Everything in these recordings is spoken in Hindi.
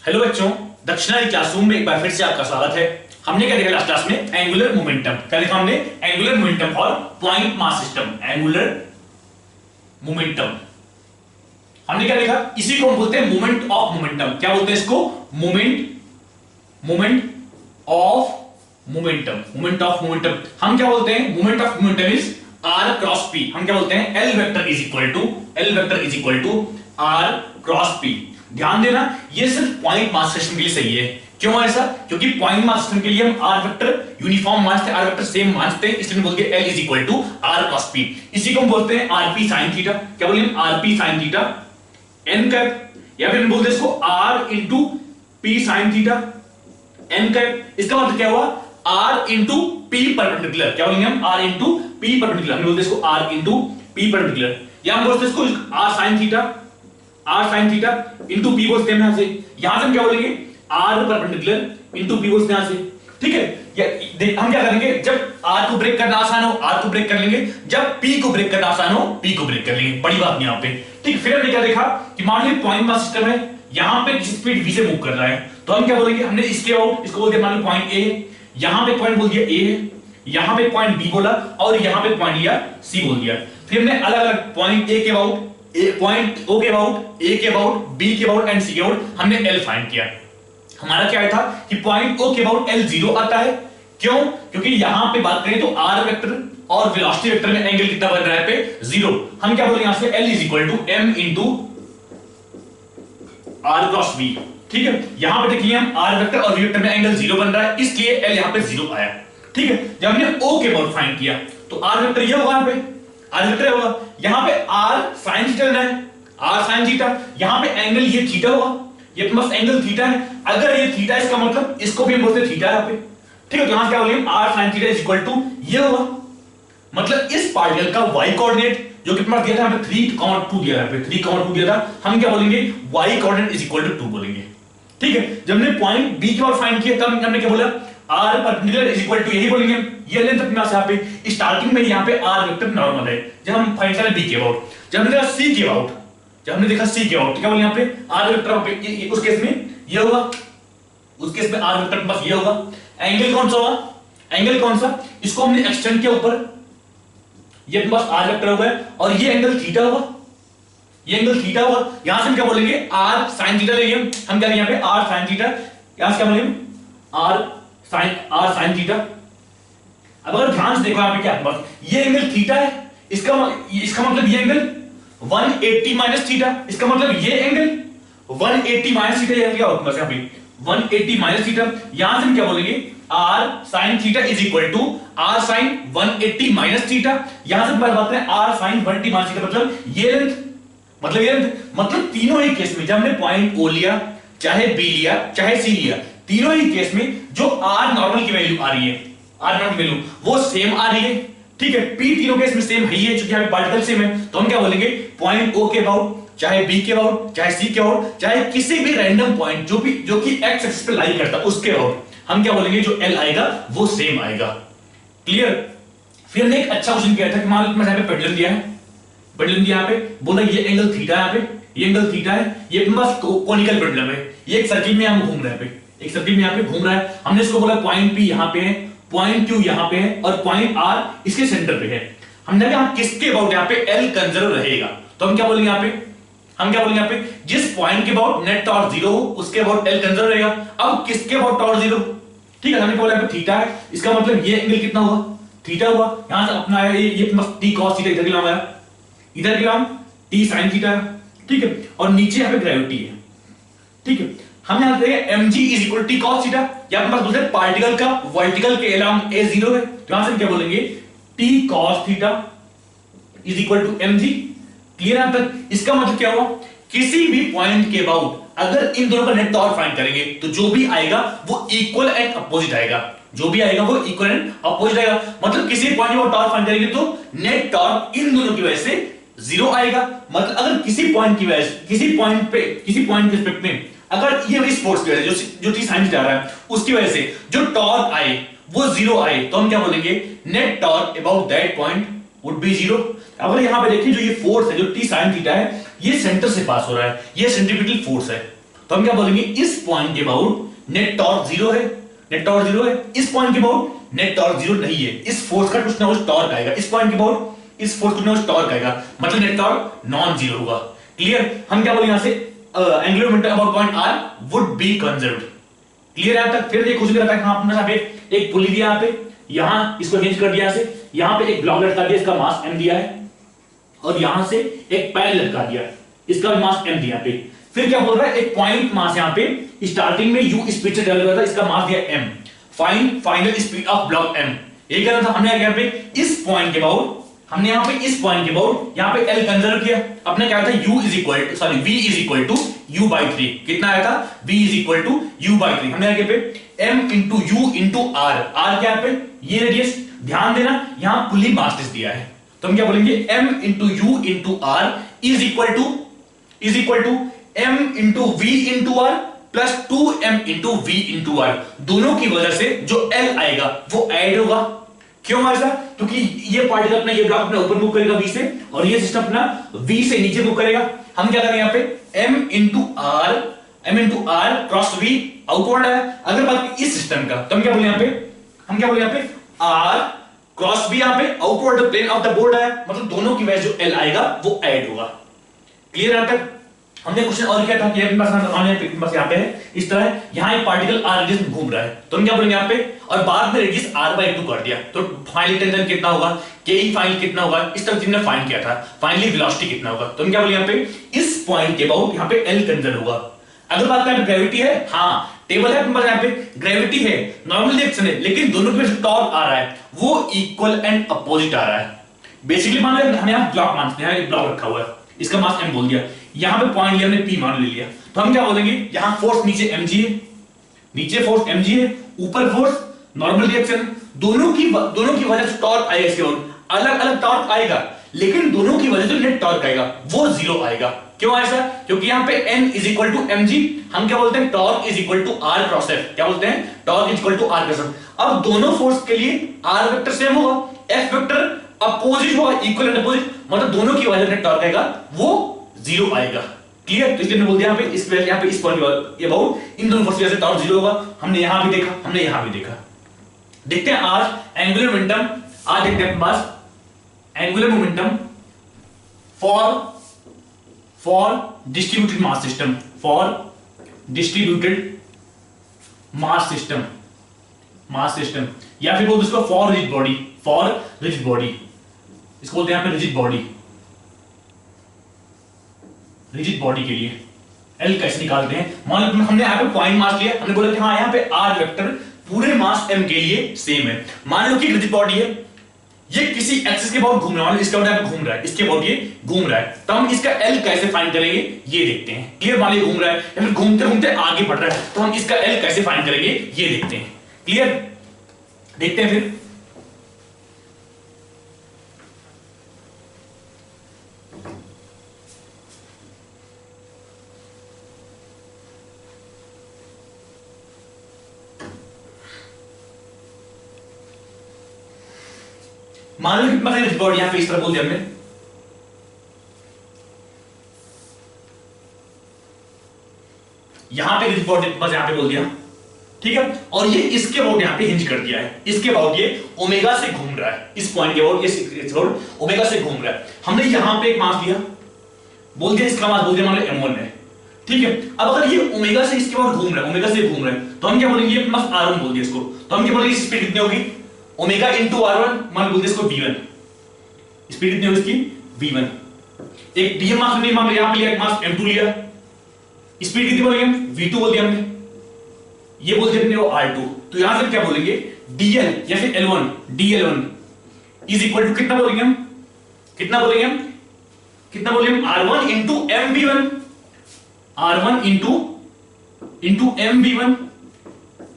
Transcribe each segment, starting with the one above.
हेलो बच्चों, दक्षिणारी क्लासरूम में एक बार फिर से आपका स्वागत है। हमने क्या देखा लास्ट क्लास में? Angular momentum. क्या देखा हमने? एंगुलर मोमेंटम और point mass system. Angular momentum हमने क्या देखा? इसी को हम बोलते हैं मोमेंट ऑफ मोमेंटम। क्या बोलते हैं इसको? Moment of momentum. Moment of momentum हम क्या बोलते हैं? Moment of momentum is r cross p। हम क्या बोलते हैं? L vector is equal to r cross p। ध्यान देना, ये सिर्फ पॉइंट मास सिस्टम के लिए सही है। क्यों ऐसा? क्योंकि पॉइंट मास सिस्टम के लिए हम r वेक्टर यूनिफॉर्म मानते हैं, r वेक्टर सेम मानते हैं, इसलिए बोलते हैं L is equal to r cross p। इसी को हम बोलते हैं rp sin थीटा। क्या बोलेंगे? rp sin theta n cap, या फिर हम बोलते हैं इसको r into p sin theta n cap. इसका मतलब क्या हुआ? r into p perpendicular. क्या बोलेंगे हम? r into p perpendicular. हम बोलते हैं इसको r इंटू p परपेंडिकुलर, या हम बोलते हैं इसको r sin theta into p बोलते हैं यहां से। यहां से हम क्या बोलेंगे? r परपेंडिकुलर इंटू p बोलते हैं यहां से। ठीक है, हम क्या करेंगे? जब r को ब्रेक करना आसान हो r को ब्रेक कर लेंगे, जब p को ब्रेक करना आसान हो p को ब्रेक कर लेंगे। बड़ी बात नहीं यहां पे। ठीक, फिर हमने क्या देखा कि मान लीजिए पॉइंट मास सिस्टम है, यहां पे किसी स्पीड v से मूव कर रहा है, तो हम क्या बोलेंगे? हमने इसके आउट इसको बोल दिया मान लो पॉइंट a, यहां पे पॉइंट बोल दिया a है, यहां पे पॉइंट b बोला और यहां पे पॉइंट लिया c बोल दिया। फिर हमने अलग अलग पॉइंट a के अबाउट, पॉइंट o के अबाउट, a के अबाउट, b के अबाउट एंड c के अबाउट हमने l फाइंड किया। हमारा क्या था कि पॉइंट o के अबाउट l 0 आता है। क्यों? क्योंकि यहां पे बात करें तो r वेक्टर और वेलोसिटी वेक्टर में एंगल कितना बन रहा है पे? 0। हम क्या बोलेंगे यहां से? l is equal to m into r cross v। ठीक है, यहां पे देखिए हम r वेक्टर और v वेक्टर में एंगल 0 बन रहा है, इसलिए l यहां पे 0 आया। ठीक है, जब हमने o के अबाउट फाइंड किया तो r वेक्टर ये होगा, यहां पे r वेक्टर होगा, यहां पे r sin थीटा लेना है, r sin थीटा, यहां पे एंगल ये थीटा होगा, ये बस एंगल थीटा है। अगर ये थीटा, इसका मतलब इसको भी हम बोलते हैं थीटा यहां पे। ठीक है, तो यहां से क्या बोलेंगे? r sin theta is equal to ये होगा, मतलब इस पार्टिकल का y कोऑर्डिनेट जो कितना दिया था यहां पे 3,2 दिया था, यहां पे 3,2 दिया था, हम क्या बोलेंगे? y coordinate is equal to 2 बोलेंगे। ठीक है, जब हमने पॉइंट b के और फाइंड किया तब हमने क्या बोला? r perpendicular is equal to यही बोलेंगे। ये लेंथ अपने पास यहां पे स्टार्टिंग में यहां पे r वेक्टर नॉर्मल है। जब हम फाइंड करें b के अबाउट, जब हमने देखा c के अबाउट, क्या बोले यहां पे? r वेक्टर पे उस केस में ये होगा, उस केस में r वेक्टर बस ये होगा। एंगल कौन सा होगा? एंगल कौन सा? इसको हमने एक्सटेंड किया ऊपर, ये अपने पास r वेक्टर होगा और ये एंगल थीटा होगा, ये एंगल थीटा होगा। यहां से हम क्या बोलेंगे? r sin थीटा लेंगे हम क्या यहां पे? r sin थीटा, यहां से क्या बोलेंगे? r sin theta. अब अगर ध्यान से देखो यहां पे क्या है, ये एंगल थीटा है, इसका मतलब ये एंगल 180 माइनस थीटा, इसका मतलब ये एंगल 180 माइनस थीटा। यहां क्या होगा? यहां पे 180 माइनस थीटा। यहां से हम क्या बोलेंगे? r sin theta is equal to r sin 180 minus theta. यहां से बात करें r sin 180 माइनस थीटा, मतलब ये लेंथ, मतलब तीनों ही केस में जब हमने पॉइंट o लिया, चाहे b लिया, चाहे c लिया, तीनों ही केस में जो r नॉर्मल की वैल्यू आ रही है, r नॉर्मल वैल्यू वो सेम आ रही है। ठीक है, p तीनों केस में सेम है ही है, क्योंकि यहां पे पार्टिकल सेम है। तो हम क्या बोलेंगे? पॉइंट o के अबाउट, चाहे b के अबाउट, चाहे c के अबाउट, चाहे किसी भी रैंडम पॉइंट जो कि x एक्सिस पे लाई करता है उसके अबाउट हम क्या बोलेंगे? जो l आएगा वो सेम आएगा। क्लियर? फिर हमने एक अच्छा क्वेश्चन किया था कि मान लो मैंने यहां पे पेंडुलम दिया है, पेंडुलम दिया यहां पे, बोला ये एंगल थीटा है, यहां पे ये एंगल थीटा है, ये बस कोनिकल पेंडुलम है, ये एक सर्किल में हम घूम रहे हैं, एक सर्किल में यहां पे घूम रहा है। हमने इसको बोला पॉइंट p यहां पे है, पॉइंट q यहां पे है और पॉइंट r इसके सेंटर पे है। हमने कहा किसके अबाउट यहां पे l कंजर्व रहेगा, तो हम क्या बोलेंगे यहां पे? हम क्या बोलेंगे यहां पे? जिस पॉइंट के अबाउट नेट टॉर्क 0 हो उसके अबाउट l कंजर्व रहेगा। अब किसके अबाउट टॉर्क 0? ठीक है, हमने बोला यहां पे थीटा है, इसका मतलब ये एंगल कितना हुआ? थीटा हुआ। यहां से अपना है ये t cos थीटा, इधर के नाम आया, इधर के नाम t sin थीटा। ठीक है, और नीचे यहां पे ग्रेविटी है। ठीक है, हम यहां देखें mg is equal to t cos theta, या अपने पास बोलते हैं पार्टिकल का वर्टिकल के अलोंग a 0 है, तो यहां से हम क्या बोलेंगे? t cos theta is equal to mg। Clear यहां तक? इसका मतलब क्या हुआ? किसी भी पॉइंट के अबाउट अगर इन दोनों का नेट टॉर्क फाइंड करेंगे तो जो भी आएगा वो इक्वल एंड अपोजिट आएगा, जो भी आएगा वो इक्वल एंड अपोजिट आएगा। मतलब किसी पॉइंट में टॉर्क फाइंड करेंगे तो नेट टॉर्क इन दोनों की वजह से 0 आएगा। मतलब अगर किसी पॉइंट की वजह से, किसी पॉइंट के रिस्पेक्ट में अगर ये इस फोर्स की वजह से जो चीज साइन जा रहा है उसकी वजह से जो टॉर्क आए वो 0 आए, तो हम क्या बोलेंगे? Net torque about that point would be 0। अगर यहां पे देखिए जो ये फोर्स है जो t sin थीटा है ये सेंटर से पास हो रहा है, ये सेंट्रीपिटल फोर्स है, तो हम क्या बोलेंगे, इस पॉइंट के अबाउट नेट टॉर्क जीरो है, नेट टॉर्क जीरो है। इस पॉइंट के अबाउट नेट टॉर्क जीरो नहीं है, इस फोर्स का कुछ ना कुछ टॉर्क आएगा, इस पॉइंट के अबाउट इस फोर्स कुछ ना कुछ टॉर्क आएगा, मतलब नेट टॉर्क नॉन जीरो होगा। क्लियर? हम क्या बोलेंगे यहां से, angular momentum about point R would be conserved. Clear है? तक फिर देखो रखा है यहां पे एक पुली दिया, यहां पे यहां इसको हिंज कर दिया से, यहां पे एक ब्लॉक लटका दिया, इसका मास m दिया है, और यहां से एक पैन लटका दिया, इसका भी मास m दिया पे। फिर क्या बोल रहा है, एक पॉइंट मास यहां पे स्टार्टिंग में u स्पीड से ट्रैवल कर रहा था, इसका मास दिया m, find final speed of block m। ये क्या था हमने यहां पे इस पॉइंट के अबाउट, हमने यहां पे इस पॉइंट के अबाउट यहां पे l कंसीडर किया, अपने क्या था u is equal to sorry v is equal to u by 3। कितना आया था, v is equal to u by 3। हमने आगे पे m into u into r, r क्या है पे ये रेडियस, ध्यान देना यहां पुली मास दिया है, तो हम क्या बोलेंगे m into u into r is equal to m into v into r plus 2m into v into r। दोनों की वजह से जो l आएगा वो ऐड होगा। क्यों ऐसा? क्योंकि ये पार्टिकल अपना, ये ब्लॉक अपना ऊपर मूव करेगा v से, और ये सिस्टम अपना v से नीचे मूव करेगा। हम क्या करेंगे यहाँ पे m into r cross v outward है। अगर बात की इस सिस्टम का, तो हम क्या बोले यहाँ पे, हम क्या बोले यहाँ पे r क्रॉस v यहाँ पे outward the plane of the board है, मतलब दोनों की वजह जो l आएगा वो ऐड होगा। क्लियर है? तक हमने क्वेश्चन और क्या था कि अपने पास यहाँ पे है इस तरह, यहाँ एक पार्टिकल r रेडियस में घूम रहा है, तो हम क्या बोलेंगे यहाँ पे, और बाद में रेडियस r/2 कर दिया, तो फाइनल टेंशन कितना होगा, ke फाइनल कितना होगा, इस तरह हमने फाइंड किया था, फाइनली वेलोसिटी कितना होगा। तो हम क्या बोलेंगे यहाँ पे, इस पॉइंट के अबाउट यहाँ पे l कंजर्व होगा। अगर बात करें ग्रेविटी है, हाँ टेबल है अपने पास, यहाँ पे ग्रेविटी है, नॉर्मल डायरेक्शन है, लेकिन दोनों के बीच टॉर्क आ रहा है वो इक्वल एंड अपोजिट आ रहा है। बेसिकली मान लो हमें यहाँ ब्लॉक मानते हैं, एक ब्लॉक रखा हुआ है, इसका मास m बोल दिया, यहां पे पॉइंट लिया हमने p मान ले लिया, तो हम क्या बोलेंगे, यहां फोर्स नीचे mg है, नीचे फोर्स mg है, ऊपर फोर्स नॉर्मल रिएक्शन, दोनों की वजह से टॉर्क आएगा, इसके और अलग अलग टॉर्क आएगा, लेकिन दोनों की वजह से नेट टॉर्क आएगा वो जीरो आएगा। क्यों ऐसा? क्योंकि यहां पे n is equal to mg, हम क्या बोलते हैं, torque is equal to r cross f, क्या बोलते हैं, torque is equal to r cross f। अब दोनों फोर्स के लिए r वेक्टर सेम होगा, f वेक्टर अपोजिट होगा, इक्वल एंड अपोजिट, मतलब दोनों की वजह से नेट टॉर्क आएगा वो जीरो आएगा। क्लियर? तो इसलिए मैंने बोल दिया यहाँ पे इस यहाँ पे इस पॉइंट के अबाउट इन दोनों फोर्स की वजह से टॉर्क जीरो होगा। हमने यहां भी देखा, हमने यहां भी देखा। देखते हैं आज एंगुलर मोमेंटम, आज देखते हैं बस angular momentum for distributed mass system, for distributed mass system, या फिर बोलते इसको फॉर रिजिड बॉडी, इसको बोलते हैं यहां पे रिजिड बॉडी के लिए L कैसे निकालते हैं। मान लो हमने यहाँ पे पॉइंट मास लिया, हमने बोला कि हाँ यहाँ पे R वेक्टर पूरे मास m के लिए सेम है। मान लो कि रिजिड बॉडी है, ये किसी एक्सिस के अबाउट घूम रहा है, इसके अबाउट घूम रहा है, इसके अबाउट ये घूम रहा है, तो हम इसका L कैसे फाइंड करेंगे ये देखते हैं। क्लियर? मान लो घूम रहा है या फिर घूमते घूमते आगे बढ़ रहा है, तो हम इसका L कैसे फाइंड करेंगे ये देखते हैं। क्लियर? देखते हैं फिर। मान लो कितना रिजिड बॉडी यहां पे इस तरह बोल दिया हमने, यहां पे रिजिड बॉडी बस यहां पे बोल दिया, ठीक है, और ये इसके अबाउट यहां पे हिंज कर दिया है, इसके अबाउट ये ओमेगा से घूम रहा है, इस पॉइंट के अबाउट ये ओमेगा से घूम रहा है। हमने यहां पे एक मास दिया, बोल दिया इसका मास बोल दिया मान लो m1 है, ठीक है। अब अगर ये ओमेगा से इसके अबाउट घूम रहा है, ओमेगा से घूम रहा है, तो हम क्या बोलेंगे, ये मास r1 बोल दिया इसको, तो हम क्या बोलेंगे स्पीड कितनी होगी, ओमेगा इनटू r1, मान बोलते इसको v1, स्पीड कितनी होगी इसकी v1। एक dm मास हमने मान लिया, यहां पे लिया एक मास m2 लिया, स्पीड कितनी बोलेंगे v2 बोल दिया हमने, ये बोल दिया हमने वो r2, तो यहां से क्या बोलेंगे dl या फिर l1, dl1 is equal to कितना बोलेंगे हम, कितना बोलेंगे हम, कितना बोलेंगे r1 into mv1, r1 into mv1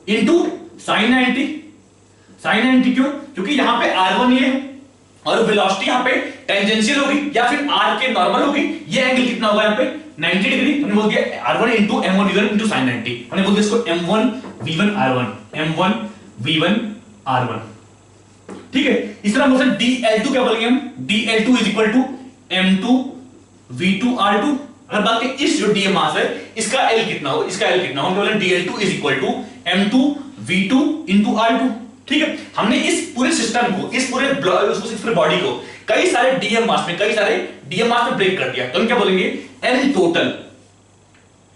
into sin 90, sin 90 क्यों, क्योंकि यहां पे r1 ये है और वेलोसिटी यहां पे टेंजेंशियल होगी या फिर r के नॉर्मल होगी, ये एंगल कितना होगा यहां पे 90 डिग्री। हमने बोल दिया r1 into m1 v1 into sin 90, हमने बोल दिया इसको m1 v1 r1, m1 v1 r1, ठीक है। इस तरह बोल सकते dl2 क्या बोलेंगे हम, dl2 is equal to m2 v2 r2, अगर बात करें इस जो डीएम मास है इसका एल कितना हो, इसका एल कितना हो, हम बोलेंगे dl2 is equal to m2 v2 into r2। ठीक है, हमने इस पूरे सिस्टम को, इस पूरे बॉडी को कई सारे डीएम मास में ब्रेक कर दिया, तो हम क्या बोलेंगे L total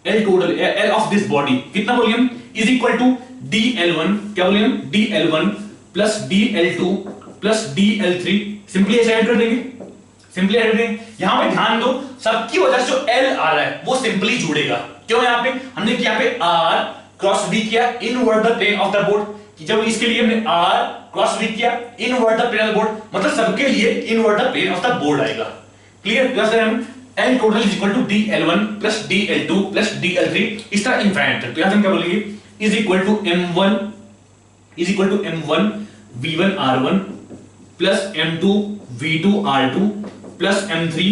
L of this body कितना बोलेंगे हम इज इक्वल टू dl1, क्या बोलेंगे हम dl1 plus dl2 plus dl3, simply ऐसे ऐड कर देंगे, सिंपली ऐड करेंगे। यहां पे ध्यान दो, सबकी वजह से जो L आ रहा है वो सिंपली जुड़ेगा। क्यों? यहां पे हमने यहाँ पे R क्रॉस V किया inward the plane of the board, जब इसके लिए हमने R क्रॉस V किया inward the plane of the board, मतलब सबके लिए inward the plane of the board आएगा। क्लियर? प्लस हम L total is equal to dl1 plus dl2 plus dl3, इस तरह इनफाइनाइट तक। तो यहां हम क्या बोलेंगे is equal to m1 v1 r1 plus m2 v2 r2 plus m3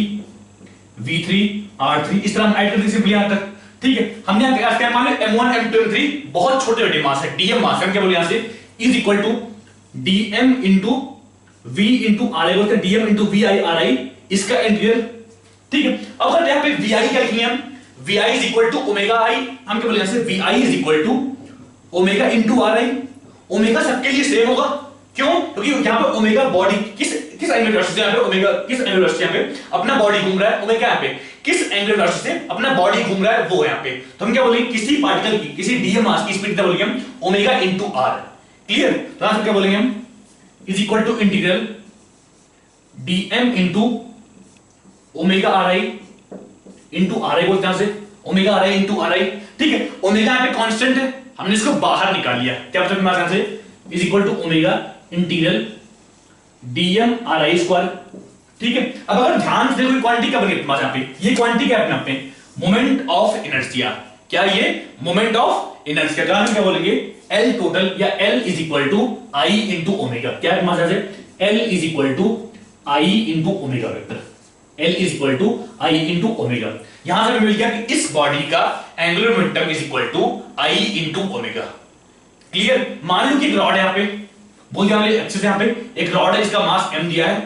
v3 r3, इस तरह हम ऐड करते सिंपली यहां तक। ठीक है, हमने यहां क्या मान लिया m1 m2 m3 बहुत छोटे मास है, डीएम मास है, हम क्या बोले यहां से is equal to dm into v into ri, बोलते हैं dm इंटू vi ri, इसका इंटीग्रल। ठीक है, अब अगर यहां पे vi क्या लिखेंगे हम vi is equal to omega i, हम क्या बोले यहां से vi is equal to omega into ri। Omega सबके लिए सेम होगा, क्यों? क्योंकि यहां पे ओमेगा बॉडी किस एंगल वेलोसिटी से यहां पे ओमेगा किस एंगल वेलोसिटी यहां पे अपना बॉडी घूम रहा है, ओमेगा यहां पे किस एंगल वेलोसिटी से अपना बॉडी घूम रहा है वो यहां पे। तो हम क्या बोलेंगे किसी पार्टिकल की किसी डीएम मास की स्पीड क्या बोलेंगे हम ओमेगा इनटू r। क्लियर? तो यहां से क्या बोलेंगे हम is equal to integral dm into omega ri into ri, बोलते हैं से ओमेगा ri इनटू ri। ठीक है, ओमेगा यहां पे कांस्टेंट है, हमने इसको बाहर निकाल लिया, क्या मतलब यहां से is equal to omega integral dm ri square. ठीक है, अब अगर ध्यान से कोई क्वांटिटी का बने यहां पे, ये क्वांटिटी क्या है अपने मोमेंट ऑफ इनर्शिया, क्या ये मोमेंट ऑफ इनर्शिया, तो हम क्या बोलेंगे L टोटल या L is equal to I into omega, क्या है हमारे से L is equal to I into omega vector, L is equal to I into omega. यहां से हमें मिल गया कि इस बॉडी का angular momentum is equal to I into omega. Clear? मान लो कि एक रॉड है यहां पे, बोल दिया हमने एक्सिस यहां पे एक रॉड है, इसका मास m दिया है,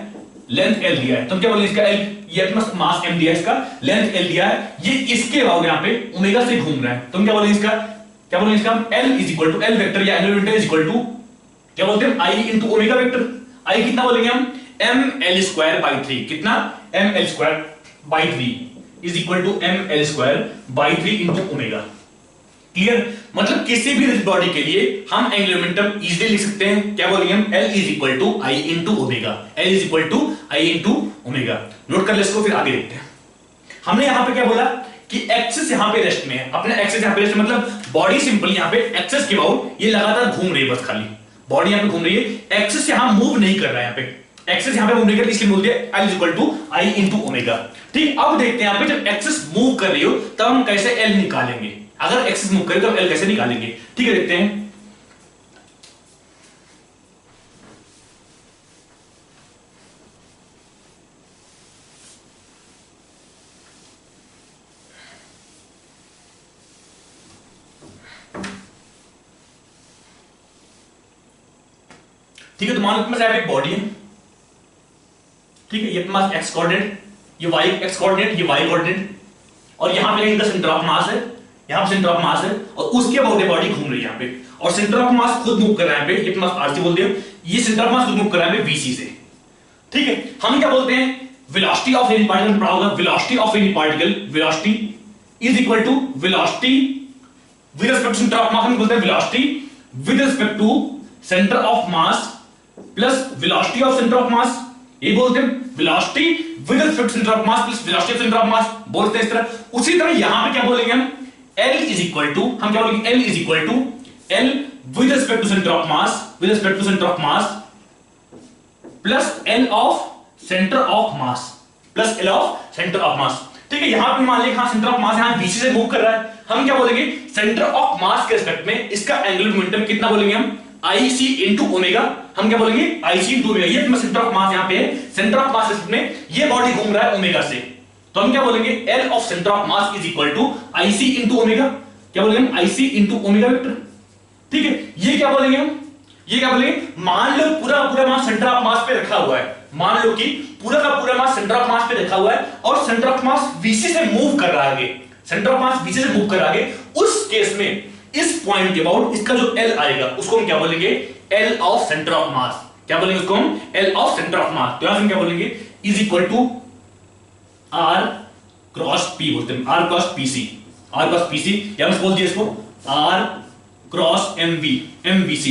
लेंथ l दिया है, तो हम क्या बोलेंगे इसका l, ये अपना मास m दिया है, इसका लेंथ l दिया है, ये इसके अबाउट यहां पे ओमेगा से घूम रहा है, तो हम क्या बोलेंगे इसका l is equal to l vector या angular momentum is equal to क्या बोलते हैं I into omega vector. I कितना बोलेंगे हम ml स्क्वायर बाय 3, कितना ml square by 3 is equal to ml square by 3 into omega. Clear? मतलब किसी भी बॉडी के लिए हम एंगुलर मोमेंटम इजीली लिख सकते हैं, क्या बोलेंगे हम L is equal to I into omega, L is equal to I into omega. Note कर ले इसको, फिर आगे देखते हैं। हमने यहां पे क्या बोला कि एक्सिस यहां पे रेस्ट में है, अपने एक्सिस यहां पे रेस्ट, मतलब बॉडी सिंपली यहां पे एक्सिस के अबाउट ये लगातार घूम रही है, बस खाली बॉडी यहां पे घूम रही है, एक्सिस यहां मूव नहीं कर रहा है, यहां पे एक्सिस यहां पे मूव नहीं कर रही, इसलिए बोल दिया L is equal to I into omega. ठीक, अब देखते हैं यहां पे जब एक्सिस मूव कर रही हो तब हम कैसे L निकालेंगे, अगर एक्सिस मूव करे तो L कैसे निकालेंगे। ठीक है, देखते हैं। ठीक है, तो मान लो तुम्हारे पास एक बॉडी है, ठीक है, ये अपने पास x कोऑर्डिनेट, ये y x कोऑर्डिनेट, ये y कोऑर्डिनेट, और यहां पे इनका सेंटर ऑफ मास है, यहां पे सेंटर ऑफ मास है, और उसके अबाउट बॉडी घूम रही है यहां पे, और सेंटर ऑफ मास खुद मूव कर रहा है यहां पे, ये अपने पास rc बोल दिया, ये सेंटर ऑफ मास खुद मूव कर रहा है यहां पे vc से। ठीक है, हम क्या बोलते हैं वेलोसिटी ऑफ एनी पार्टिकल, पढ़ा होगा velocity of any particle, velocity is equal to velocity with respect to centre of mass, हम बोलते हैं velocity with respect to centre of mass plus velocity of centre of mass, ये बोलते हैं velocity with respect to centre of mass plus velocity of centre of mass, बोलते हैं इस तरह। उसी तरह यहां पे क्या बोलेंगे हम L इज इक्वल टू, हम क्या बोलेंगे L is equal to L with respect to centre of mass, with respect to centre of mass plus L of centre of mass, plus L of centre of mass. ठीक है, यहां पे मान लिया हां सेंटर ऑफ मास यहां BC से मूव कर रहा है, हम क्या बोलेंगे सेंटर ऑफ मास के रिस्पेक्ट में इसका एंगुलर मोमेंटम कितना बोलेंगे हम IC इनटू ओमेगा, हम क्या बोलेंगे IC इनटू ओमेगा, ये अपना सेंटर ऑफ मास यहां पे है, सेंटर ऑफ मास में ये बॉडी घूम रहा है ओमेगा से, तो हम क्या बोलेंगे L of centre of mass is equal to IC into omega, क्या बोलेंगे हम IC इनटू ओमेगा वेक्टर। ठीक है, ये क्या बोलेंगे हम, ये क्या बोलेंगे मान लो पूरा मास सेंटर ऑफ मास पे रखा हुआ है, मान लो कि पूरा का पूरा मास सेंटर ऑफ मास पे रखा हुआ है और सेंटर ऑफ मास VC से मूव कर रहा है आगे, सेंटर ऑफ मास VC से मूव कर रहा है आगे, उस केस में इस पॉइंट के अबाउट इसका जो L आएगा उसको हम क्या बोलेंगे, L of centre of mass. क्या बोलेंगे उसको हम, L of centre of mass. तो यहां हम क्या बोलेंगे, is equal to R cross P बोलते हैं, R cross PC, R cross PC, या हम बोल दिए इसको R cross MVC,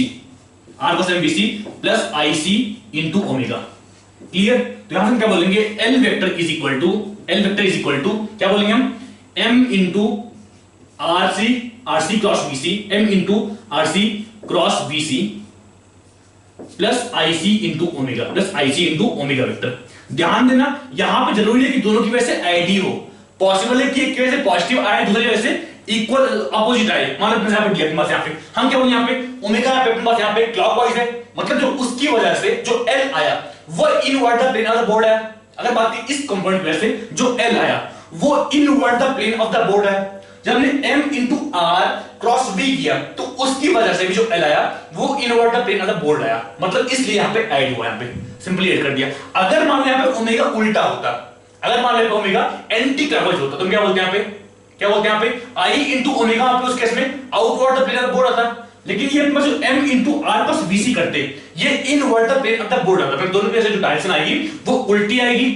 R cross MVC plus IC into omega. Clear? तो यहां हम क्या बोलेंगे, L vector is equal to क्या बोलेंगे हम, M into RC cross VC, M into RC cross VC plus IC into omega vector. ध्यान देना यहां पे जरूरी है कि दोनों की वजह से आईडी हो, पॉसिबल है कि एक की वजह से पॉजिटिव आए, दूसरी वजह से इक्वल अपोजिट आए। मान लो अपने यहां पे दिया, अपने यहां पे हम क्या बोलेंगे, यहां पे ओमेगा अपने पास यहां पे क्लॉकवाइज है, मतलब जो उसकी वजह से जो L आया वो invert the plane of the board है। अगर बात की इस कंपोनेंट की वजह से जो L आया वो invert the plane of the board है। जब हमने M into R cross B किया तो उसकी वजह से भी जो L आया वो invert the plane of the board आया, मतलब इसलिए यहां पे ऐड हुआ, यहां पे सिंपली ऐड कर दिया। अगर मान लो यहां पे ओमेगा उल्टा होता, अगर मान लो ओमेगा एंटी क्लॉकवाइज होता तो हम क्या बोलते हैं यहां पे, क्या बोलते हैं यहां पे I इंटू ओमेगा, आप उस केस में outward the plane of the board आता। लेकिन ये अपना जो M into R plus VC करते ये invert the plane of the board आता, फिर दोनों में से जो डायरेक्शन आएगी वो उल्टी आएगी।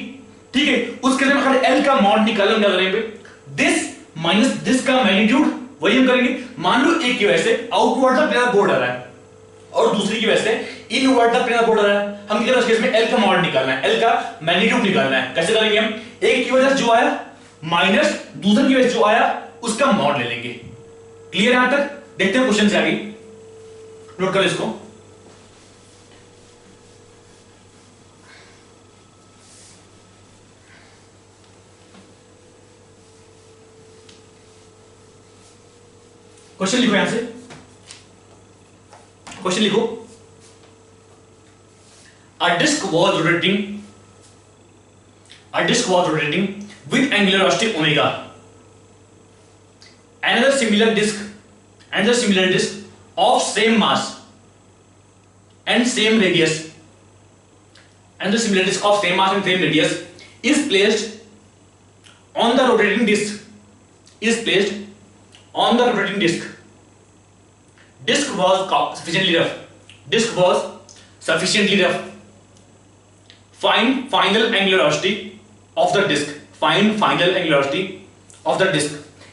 ठीक है, उस केस में अगर L का मॉड निकालना, हम क्या करेंगे, दिस माइनस दिस का मैग्नीट्यूड, वही हम करेंगे। मान लो एक की वजह से outward the plane of board आ रहा है और दूसरी की वजह से inward the plane of board आ रहा है, हम क्या करें उस केस में L का मॉड निकालना है, L का मैग्नीट्यूड निकालना है। कैसे करेंगे हम, एक की वजह से जो आया माइनस दूसरी की वजह से जो आया उसका मॉड ले लेंगे। क्लियर यहां तक? देखते हैं क्वेश्चन से आगे, नोट करो इसको। क्वेश्चन लिखो, यहां से क्वेश्चन लिखो। A disk was rotating with angular velocity omega. Another similar disk of same mass and same radius is placed on the rotating disk. Disk was sufficiently rough. Find final angular velocity of the disk.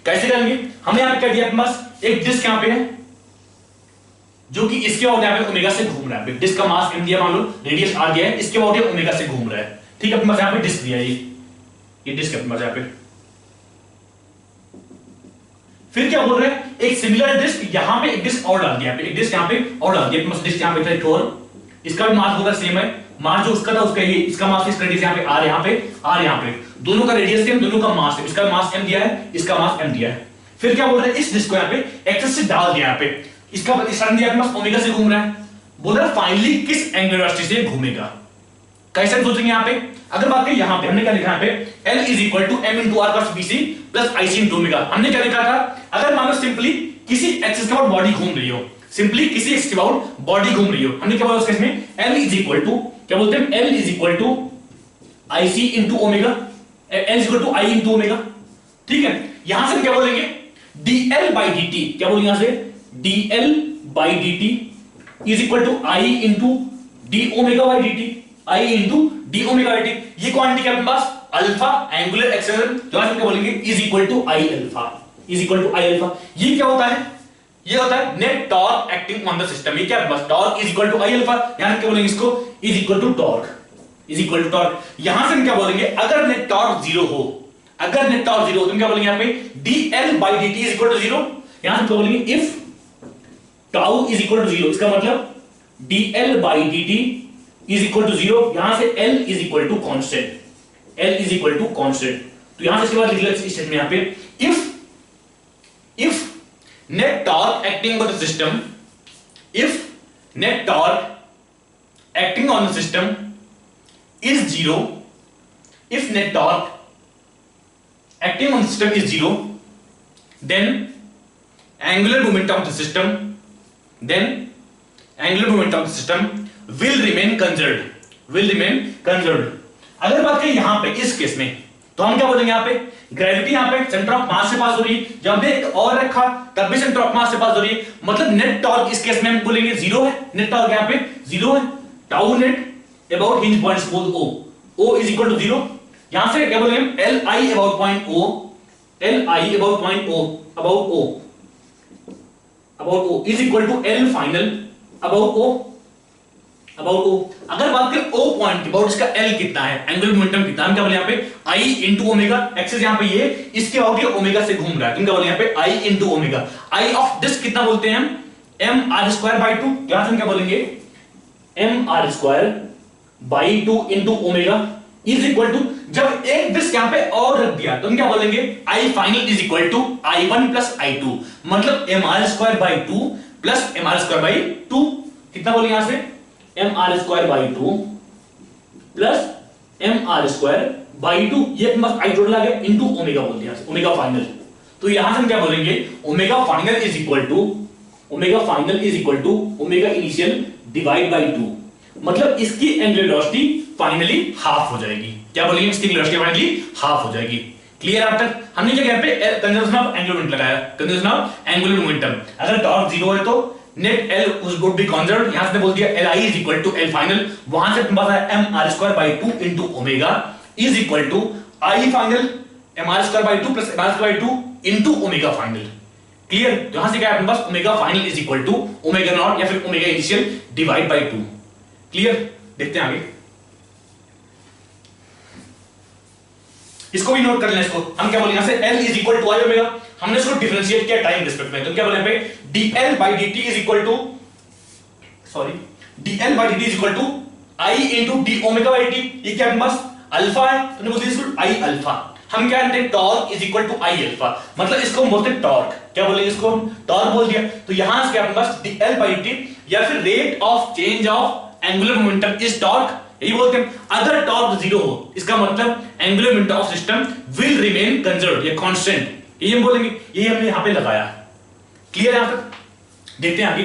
कैसे करेंगे, हमने यहां पे क्या दिया, अपने पास एक डिस्क यहां पे है जो कि इसके और यहां पे ओमेगा से घूम रहा है। डिस्क का मास m दिया, मान लो रेडियस r दिया है, इसके और ये ओमेगा से घूम रहा है। ठीक है, अपने पास यहां पे डिस्क दिया है, ये डिस्क अपने पास यहां पे। फिर क्या बोल रहे हैं, एक सिमिलर डिस्क यहां पे एक डिस्क और डाल दिया, यहां पे एक डिस्क यहां पे और डाल दिया। डिस्क यहां पे था और इसका भी मास होगा सेम है, मास जो उसका था उसका ये, इसका मास इसका रेडियस यहां पे r, यहां पे दोनों का रेडियस सेम, दोनों का मास सेम, इसका मास m दिया है, इसका मास m दिया है। फिर क्या बोल रहे हैं, इस डिस्क को यहां पे एक्सेस से डाल दिया, यहां पे इसका प्रतिशत दिया, अपने पास ओमेगा से घूम रहा है। बोल रहा है फाइनली किस एंगुलर वेलोसिटी से घूमेगा। कैसे सोचेंगे यहां पे, अगर बात करें यहां पे हमने क्या लिखा, यहां पे L is equal to M into R cross BC plus IC into omega. हमने क्या लिखा था, अगर मान लो सिंपली किसी एक्सिस के अबाउट बॉडी घूम रही हो, हमने क्या बोला उस केस में, L इज इक्वल टू, क्या बोलते हैं, L is equal to IC into omega, L is equal to I into omega. ठीक है, यहां से हम क्या बोलेंगे, dl बाई dt, क्या बोलेंगे यहां से, dl by dt is equal to I into d omega by dt, I into d omega by dt। ये क्वांटिटी क्या अपने पास, अल्फा एंगुलर एक्सेलरेशन, जो हम क्या बोलेंगे, is equal to I alpha, ये क्या होता है, ये होता है net torque acting on the system. ये क्या है, बस torque is equal to I alpha, यहां क्या बोलेंगे इसको, इज इक्वल टू टॉर्क, यहां से हम क्या बोलेंगे, अगर नेट टॉर्क जीरो हो, तो हम क्या बोलेंगे यहां पे, dl by dt is equal to 0। यहां से क्या बोलेंगे, if tau is equal to 0, इसका मतलब dl by dt is equal to 0, यहां से L is equal to constant, तो यहां से इसके बाद लिख लो इस स्टेटमेंट यहां पे, if net torque acting on the system is 0, if net torque acting on the system is 0, then angular momentum of the system will remain conserved, will remain conserved. अगर बात करें यहां पे इस केस में, तो हम क्या बोलेंगे यहां पे, ग्रेविटी यहां पे सेंटर ऑफ मास से पास हो रही है, जब हमने एक और रखा तब भी सेंटर ऑफ मास से पास हो रही है, मतलब नेट टॉर्क इस केस में हम बोलेंगे जीरो है, नेट टॉर्क यहां पे जीरो है, tau net about hinge points बोल O is equal to zero. यहां से क्या बोलेंगे L I about point O, L I about point O about O is equal to L final about O about O. अगर बात करें ओ पॉइंट की, अबाउट इसका एल कितना है, एंगुलर मोमेंटम कितना, हम क्या बोले यहां पे आई इंटू ओमेगा, एक्सिस यहां पे ये इसके और ये ओमेगा से घूम रहा है, तुम क्या बोले यहां पे I into omega. I of this कितना बोलते हैं हम, M R square by two, यहां से हम क्या बोलेंगे M R square by two into omega is equal to, जब एक डिस्क यहां पे और रख दिया तो हम क्या बोलेंगे I final is equal to I one plus I two, मतलब M R square by two plus M R square by two, कितना बोलेंगे यहां से M R square by two plus M R square by two, ये बस आई टोटल आ गया इंटू ओमेगा बोल दिया, ओमेगा फाइनल। तो यहां से हम क्या बोलेंगे omega final is equal to omega initial divide by two, मतलब इसकी एंगुलर वेलोसिटी फाइनली हाफ हो जाएगी। क्या बोलेंगे इसकी वेलोसिटी फाइनली हाफ हो जाएगी। क्लियर अब तक? हमने क्या यहां पे कंजर्वेशन ऑफ एंगुलर मोमेंटम लगाया, कंजर्वेशन ऑफ एंगुलर मोमेंटम। अगर टॉर्क जीरो है तो net L would be conserved, यहां से बोल दिया L I is equal to L final, वहां से तुम्हारे पास M R square by two into omega is equal to I final M R square by two plus M R square by two into omega final. Clear? तो यहां से क्या है अपने पास omega final is equal to omega not या फिर omega initial divide by two. Clear? देखते हैं आगे, इसको भी नोट कर लेना। इसको हम क्या बोलेंगे यहां से L is equal to I omega, हमने इसको डिफरेंशिएट किया टाइम रिस्पेक्ट में, तो क्या बोले पे dl by dt is equal to dl by dt is equal to i into d omega by dt। ये क्या अपने पास अल्फा है, तो बोलते हैं इसको i अल्फा। हम क्या करते हैं torque is equal to i alpha, मतलब इसको हम बोलते हैं टॉर्क। क्या बोलेंगे इसको हम टॉर्क बोल दिया, तो यहां से क्या अपने पास dl by dt या फिर rate of change of angular momentum is torque, यही बोलते हैं। अगर टॉर्क जीरो हो इसका मतलब angular momentum of system will remain conserved या कांस्टेंट, यही हम बोलेंगे, यही हमने यहां पे लगाया। क्लियर यहां तक? देखते हैं आगे,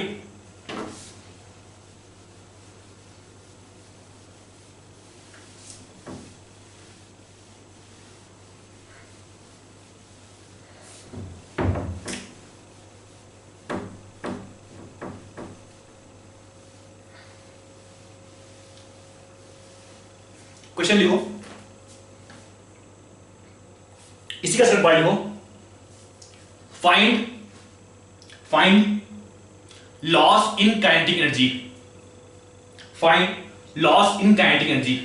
क्वेश्चन लिखो, इसी का सेकंड पॉइंट लिखो, find loss in kinetic energy, find loss in kinetic energy.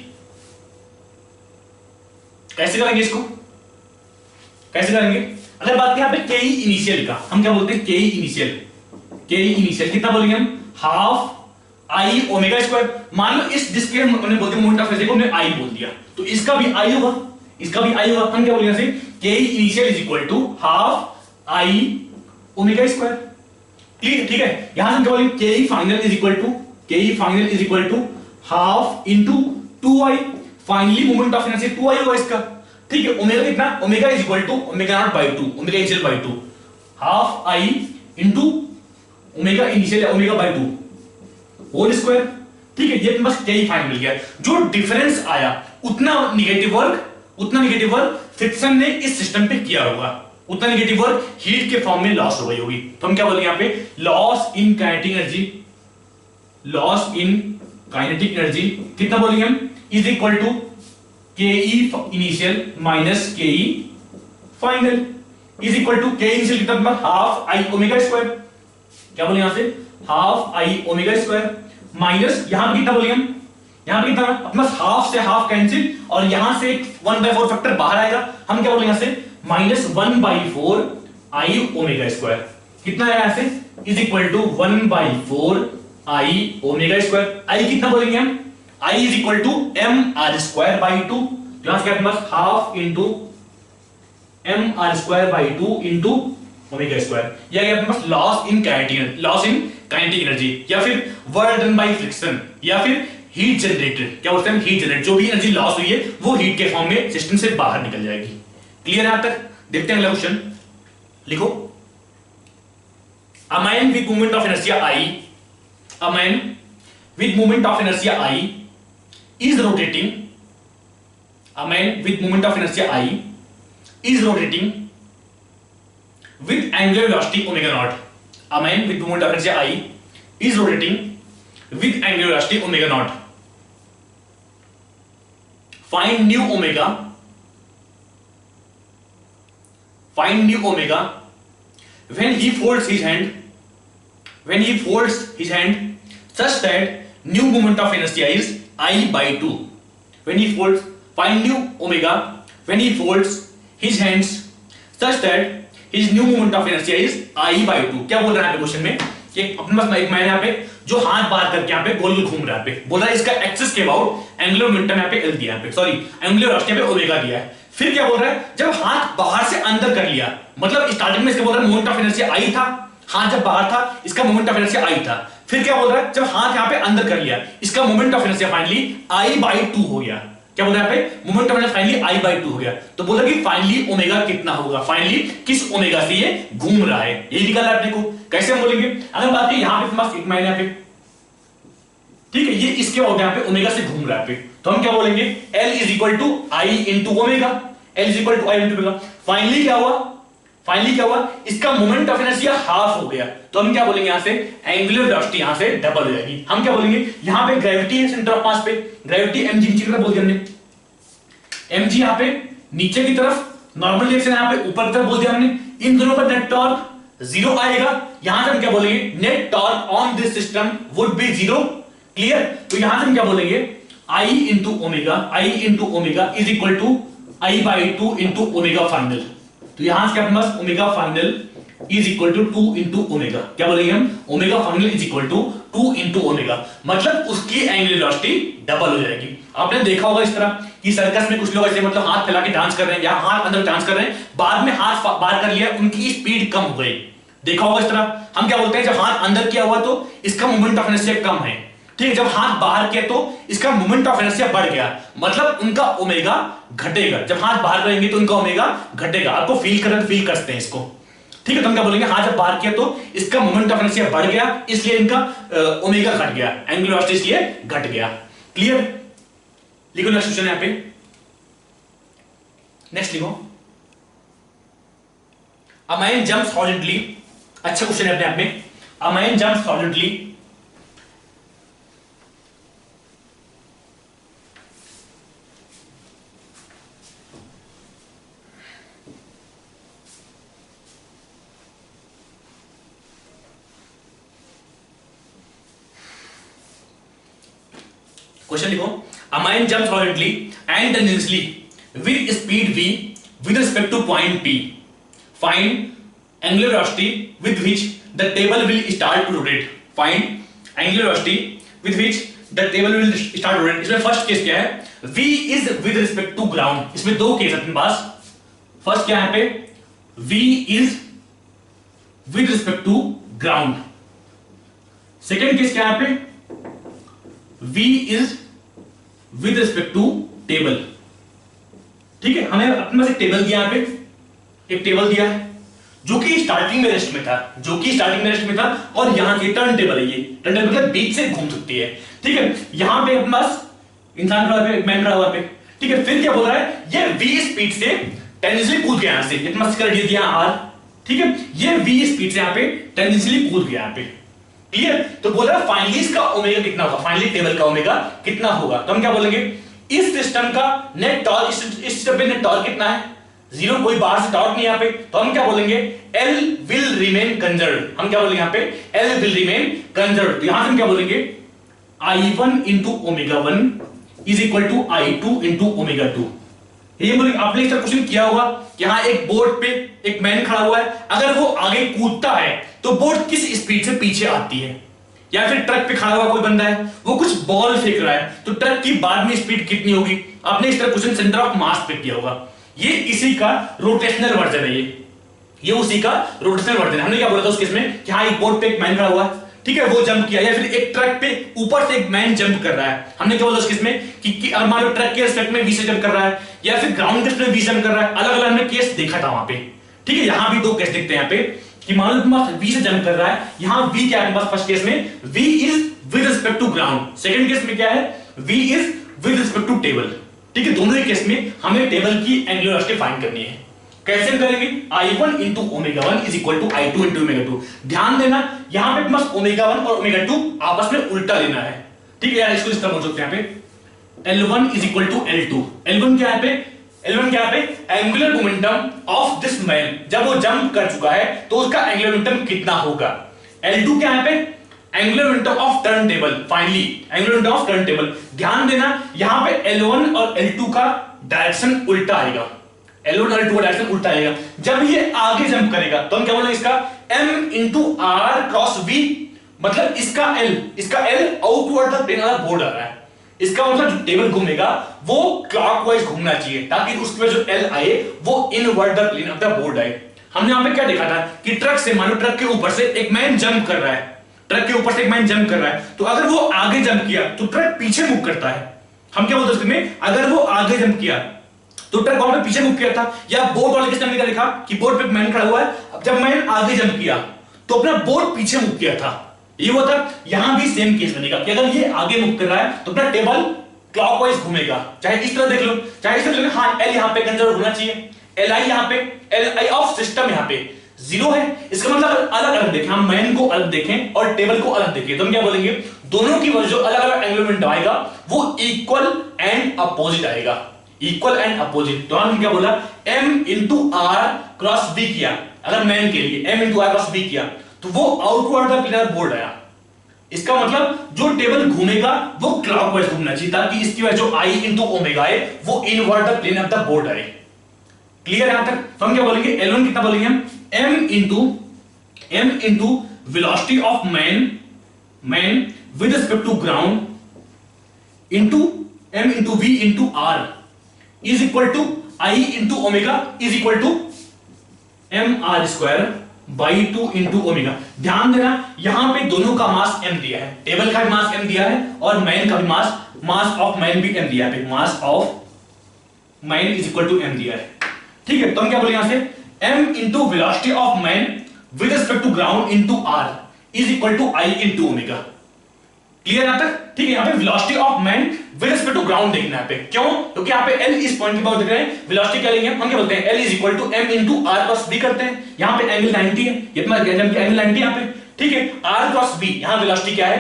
कैसे करेंगे इसको, कैसे करेंगे? अगर बात करें यहां पे के इनिशियल का, हम क्या बोलते हैं के इनिशियल कितना बोलेंगे हम हाफ आई ओमेगा स्क्वायर। मान लो इस डिस्क के हमने बोल दिया मोमेंट ऑफ इनर्जी को हमने आई बोल दिया, तो इसका भी आई होगा, इसका भी आई होगा। हम क्या बोलेंगे यहां से K initial is equal to half I omega square. ठीक है, यहां से हम क्या बोलेंगे K final is equal to half into 2i, finally moment of energy 2i होगा इसका। ठीक है, ओमेगा कितना, omega is equal to omega not by 2, omega initial by 2, half I into omega initial omega by 2 whole square. ठीक है, ये बस के फाइनल मिल गया। जो डिफरेंस आया उतना नेगेटिव वर्क फ्रिक्शन ने इस सिस्टम पे किया होगा, उतना नेगेटिव वर्क हीट के फॉर्म में लॉस हो गई होगी। तो हम क्या बोलेंगे यहां पे लॉस इन काइनेटिक एनर्जी कितना बोलेंगे हम इज इक्वल टू के इनिशियल माइनस के फाइनल इज इक्वल टू के इनिशियल कितना हाफ आई ओमेगा स्क्वायर। क्या बोले यहां से half I omega square minus यहां पे कितना बोलेंगे हम, यहां पे कितना अपना हाफ से हाफ कैंसिल और यहां से 1/4 फैक्टर बाहर आएगा। हम क्या बोलेंगे यहां से माइनस 1/4 आई ओमेगा स्क्वायर कितना है यहां से is equal to 1/4 I omega square. I कितना बोलेंगे हम, I is equal to M R square by 2, यहां से क्या half into M R square by 2 into omega square. यह गया अपने पास लॉस इन काइनेटिक एनर्जी या फिर वर्क डन बाय फ्रिक्शन या फिर हीट जनरेटेड। क्या बोलते हैं हीट जनरेट, जो भी एनर्जी लॉस हुई है वो हीट के फॉर्म में सिस्टम से बाहर निकल जाएगी। क्लियर है यहां तक? देखते हैं अगला क्वेश्चन लिखो, a man with movement of inertia I, a man with moment of inertia I is rotating, a man with moment of inertia I is rotating with angular velocity omega naught. A man with moment of inertia I is rotating with angular velocity omega naught. Find new omega. Find new omega when he folds his hand. When he folds his hand such that new moment of inertia is I by 2. When he folds, find new omega when he folds his hands such that his new moment of inertia is I by 2. क्या बोल रहा है क्वेश्चन में कि अपने पास एक मैन यहाँ पे जो हाथ बाहर करके यहाँ पे गोल गोल घूम रहा है पे बोल रहा है इसका एक्सिस के अबाउट एंगुलर मोमेंटम यहाँ पे एल दिया है, सॉरी एंगुलर वेलोसिटी पे ओमेगा दिया है। फिर क्या बोल रहा है, जब हाथ बाहर से अंदर कर लिया, मतलब स्टार्टिंग में इसका बोल रहा है मोमेंट ऑफ इनर्शिया आई था, हाथ जब बाहर था इसका मोमेंट ऑफ इनर्शिया आई था। फिर क्या बोल रहा है, जब हाथ यहाँ पे अंदर कर लिया इसका moment of inertia finally I by 2 हो गया। क्या बोल रहा है यहाँ पे, moment of inertia finally I by 2 हो गया। तो बोल रहा है कि फाइनली ओमेगा कितना होगा, फाइनली किस ओमेगा से ये घूम रहा है, यही निकाला अपने को। कैसे हम बोलेंगे, अगर बात करें यहाँ पे पास एक माइनस यहाँ पे, ठीक है, ये इसके यहाँ पे ओमेगा से घूम रहा है पे, तो हम क्या बोलेंगे L is equal to I into omega, L is equal to I into omega. Finally क्या हुआ, फाइनली क्या हुआ, इसका मोमेंट ऑफ इनर्शिया हाफ हो गया। तो हम क्या बोलेंगे, यहां से एंगुलर वेलोसिटी यहां से डबल हो जाएगी। हम क्या बोलेंगे, यहां पे ग्रेविटी है सेंटर ऑफ मास पे, ग्रेविटी mg नीचे की तरफ बोल दिया हमने, mg यहां पे नीचे की तरफ, नॉर्मल डायरेक्शन यहां पे ऊपर की तरफ बोल दिया हमने। इन दोनों का नेट टॉर्क 0 आएगा। यहां से हम क्या बोलेंगे, net torque on this system would be 0। Clear. तो यहां से हम क्या बोलेंगे, I into omega is equal to I by 2 into omega final. तो यहां से अपने पास omega final is equal to 2 into omega. क्या बोलेंगे हम, omega final is equal to 2 into omega, मतलब उसकी एंगुलर वेलोसिटी डबल हो जाएगी। आपने देखा होगा इस तरह कि सर्कस में कुछ लोग ऐसे मतलब हाथ फैला के डांस कर रहे हैं या हाथ अंदर डांस कर रहे हैं, बाद में हाथ बाहर कर लिया, उनकी स्पीड कम हो गई। देखा होगा इस तरह। हम क्या बोलते हैं, जब हाथ अंदर किया हुआ तो इसका मोमेंट ऑफ इनर्शिया कम है, ठीक है, जब हाथ बाहर किया तो इसका मोमेंट ऑफ इनर्शिया बढ़ गया, मतलब उनका ओमेगा घटेगा। जब हाथ बाहर करेंगे तो उनका ओमेगा घटेगा। आपको फील कर सकते हैं इसको, ठीक है। तो हम क्या बोलेंगे, हाथ जब बाहर किया तो इसका मोमेंट ऑफ इनर्शिया बढ़ गया, इसलिए इनका ओमेगा घट गया, एंगुलर वेलोसिटी इसलिए घट गया। क्लियर। लिखो नेक्स्ट क्वेश्चन यहां पे, नेक्स्ट लिखो, अ मैन जंप्स हॉरिजॉन्टली। अच्छा क्वेश्चन है अपने आप में, a man jumps horizontally question लिखो, a man jumps horizontally and tangentially with speed v with respect to point P. Find angular velocity with which the table will start to rotate. Find angular velocity with which the table will start to rotate. इसमें फर्स्ट केस क्या है, v is with respect to ground। इसमें दो केस अपने पास, फर्स्ट क्या है यहाँ पे, v is with respect to ground। Second case क्या है यहाँ पे, v is with respect to table. ठीक है, हमें अपने पास एक टेबल दिया, यहाँ पे एक टेबल दिया है जो कि स्टार्टिंग में रेस्ट में था, और यहां से टर्न टेबल है, ये टर्न टेबल मतलब बीच से घूम सकती है। ठीक है, यहां पे अपने पास इंसान खड़ा है, मैन खड़ा हुआ पे। ठीक है, फिर क्या बोल रहा है, ये v स्पीड से टेंजेंशियली कूद गया यहां से, इतना कर दिया r। ठीक है, ये v स्पीड से यहां पे टेंजेंशियली कूद गया यहां पे। क्लियर। तो बोल रहा है फाइनली इसका ओमेगा कितना होगा, फाइनली टेबल का ओमेगा कितना होगा। तो हम क्या बोलेंगे, इस सिस्टम का नेट टॉर्क, इस सिस्टम पे नेट टॉर्क कितना है, 0, कोई बाहर से टॉर्क नहीं यहाँ पे। तो हम क्या बोलेंगे, L will remain conserved। हम क्या बोलेंगे यहाँ पे, L will remain conserved। तो यहां से हम क्या बोलेंगे, I1 into omega 1 is equal to I2 into omega 2। ये बोलेंगे, आपने इसका क्वेश्चन किया होगा, यहां एक बोट पे एक मैन खड़ा हुआ है, अगर वो आगे कूदता है तो बोट किस स्पीड से पीछे आती है, या फिर ट्रक पे खड़ा हुआ कोई बंदा है वो कुछ बॉल फेंक रहा है तो ट्रक की बाद में स्पीड कितनी होगी। आपने इस तरह क्वेश्चन सेंटर ऑफ मास पे किया होगा। ये इसी का रोटेशनल वर्जन है, ये उसी का रोटेशनल वर्जन है। हमने क्या बोला था उस केस में कि हाँ, एक बोट पे एक मैन खड़ा हुआ है, ठीक है, वो जंप किया, या फिर एक ट्रक पे ऊपर से एक मैन जंप कर रहा है। हमने क्या बोला उस केस में कि मान लो ट्रक के रिस्पेक्ट में v से जंप कर रहा है, या फिर ग्राउंड के रिस्पेक्ट में v जंप कर रहा है। अलग अलग हमने केस देखा था वहां पे। ठीक है, यहां भी दो केस देखते हैं यहाँ पे कि मान लो तुम्हारा v से जंप कर रहा है, यहां v क्या है पास, फर्स्ट केस में v is with respect to ground, second case में क्या है, v is with respect to table. ठीक है, दोनों ही केस में हमें टेबल की एंगुलर वेलोसिटी फाइंड करनी है। कैसे करेंगे? I1 into ω1 is equal to I2 into ω2। ध्यान देना यहां पे बस ω1 और ω2 आपस में उल्टा लेना है। ठीक है यार, इसको इस तरह बोल सकते हैं यहाँ पे L1 is equal to L2। L1 क्या है पे? L1 क्या है पे? Angular momentum of this man, जब वो जंप कर चुका है तो उसका एंगुलर मोमेंटम कितना होगा। L2 क्या है पे? Angular momentum of turn table. Finally angular momentum of turn table. ध्यान देना यहां पे L1 और L2 का डायरेक्शन उल्टा आएगा। L1 और L2 का डायरेक्शन उल्टा आएगा। जब ये आगे जंप करेगा तो हम क्या बोलेंगे इसका M into R cross V, मतलब इसका L आउटवर्ड द प्लेन वाला बोर्ड आ रहा है। इसका मतलब जो टेबल घूमेगा वो क्लॉकवाइज घूमना चाहिए ताकि उसके जो L आए वो inward the plane of the board आए। हमने यहां पे क्या देखा था कि ट्रक से, मानो ट्रक के ऊपर से एक मैन जंप कर रहा है, ट्रक के ऊपर से एक मैन जंप कर रहा है, तो अगर वो आगे जंप किया तो ट्रक पीछे मूव करता है। हम क्या बोलते हैं उसमें, अगर वो आगे जंप किया तो ट्रक वहां पे पीछे मूव किया था। या बोर्ड वाले किसने क्या लिखा कि बोर्ड पे मैन खड़ा हुआ है, अब जब मैन आगे जंप किया तो अपना बोर्ड पीछे मूव किया था। ये वो था। यहां भी सेम केस बनेगा कि अगर ये आगे मूव कर रहा है तो अपना टेबल क्लॉकवाइज घूमेगा। चाहे इस तरह देख लो, चाहे इस तरह देख लो। हाँ, L यहां पे कंजर्व होना चाहिए। Li यहां पे, Li ऑफ सिस्टम यहां पे 0 है। इसका मतलब अलग अलग देखें, हम मैन को अलग देखें और टेबल को अलग देखें तो हम क्या बोलेंगे, दोनों की वजह जो अलग अलग एंगुलर मोमेंटम आएगा वो इक्वल एंड अपोजिट आएगा। Equal and opposite. तो हमने क्या बोला, M into R cross B किया, अगर मैन के लिए M into R cross B किया तो वो आउटवर्ड द प्लेनर बोर्ड आया। इसका मतलब जो टेबल घूमेगा वो क्लॉकवाइज घूमना चाहिए ताकि इसकी वजह जो I इंटू ओमेगा है वो inward the plane of the board आए। क्लियर यहां तक? तो हम क्या बोलेंगे, L1 कितना बोलेंगे हम, M into velocity of man with respect to ground into M into V into R is equal to I into omega is equal to mr square by 2 into omega. ध्यान देना यहां पे दोनों का मास m दिया है, टेबल का भी मास m दिया है और मैन का भी मास ऑफ मैन भी m दिया है। Mass of man is equal to m दिया है। ठीक है, तो हम क्या बोलेंगे यहां से, m into velocity of man with respect to ground into r is equal to I into omega. Clear यहां तक? ठीक है, यहां पे velocity of man with respect to ground देखना है पे। क्यों? क्योंकि यहां पे L इस पॉइंट के पास दिख रहे हैं, वेलोसिटी क्या लेंगे हम क्या बोलते हैं, L is equal to M into R cross B करते हैं। यहां पे एंगल 90 है, ये अपना एंगल 90 यहां पे। ठीक है, R क्रॉस B, यहां वेलोसिटी क्या है,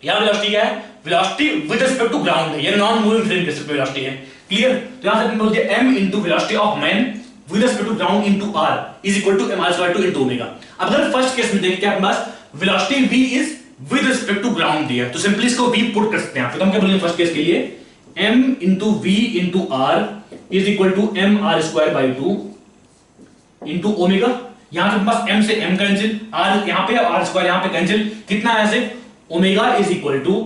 यहां वेलोसिटी क्या है, velocity with respect to ground है, ये नॉन मूविंग फ्रेम के रिस्पेक्ट वेलोसिटी है। क्लियर? तो यहां से अपन बोलते हैं M into velocity of man with respect to ground into R is equal to mr square two into omega. अब अगर फर्स्ट केस में देखें क्या हमारे पास velocity V is with respect to ground दिया, तो सिंपली इसको V पुट कर सकते हैं। तो हम क्या बोलेंगे फर्स्ट केस के लिए, M into V into R is equal to mr square by 2 into omega. यहां से पास M से M कैंसिल, R यहां पे R स्क्वायर यहां पे कैंसिल, कितना है ऐसे, omega is equal to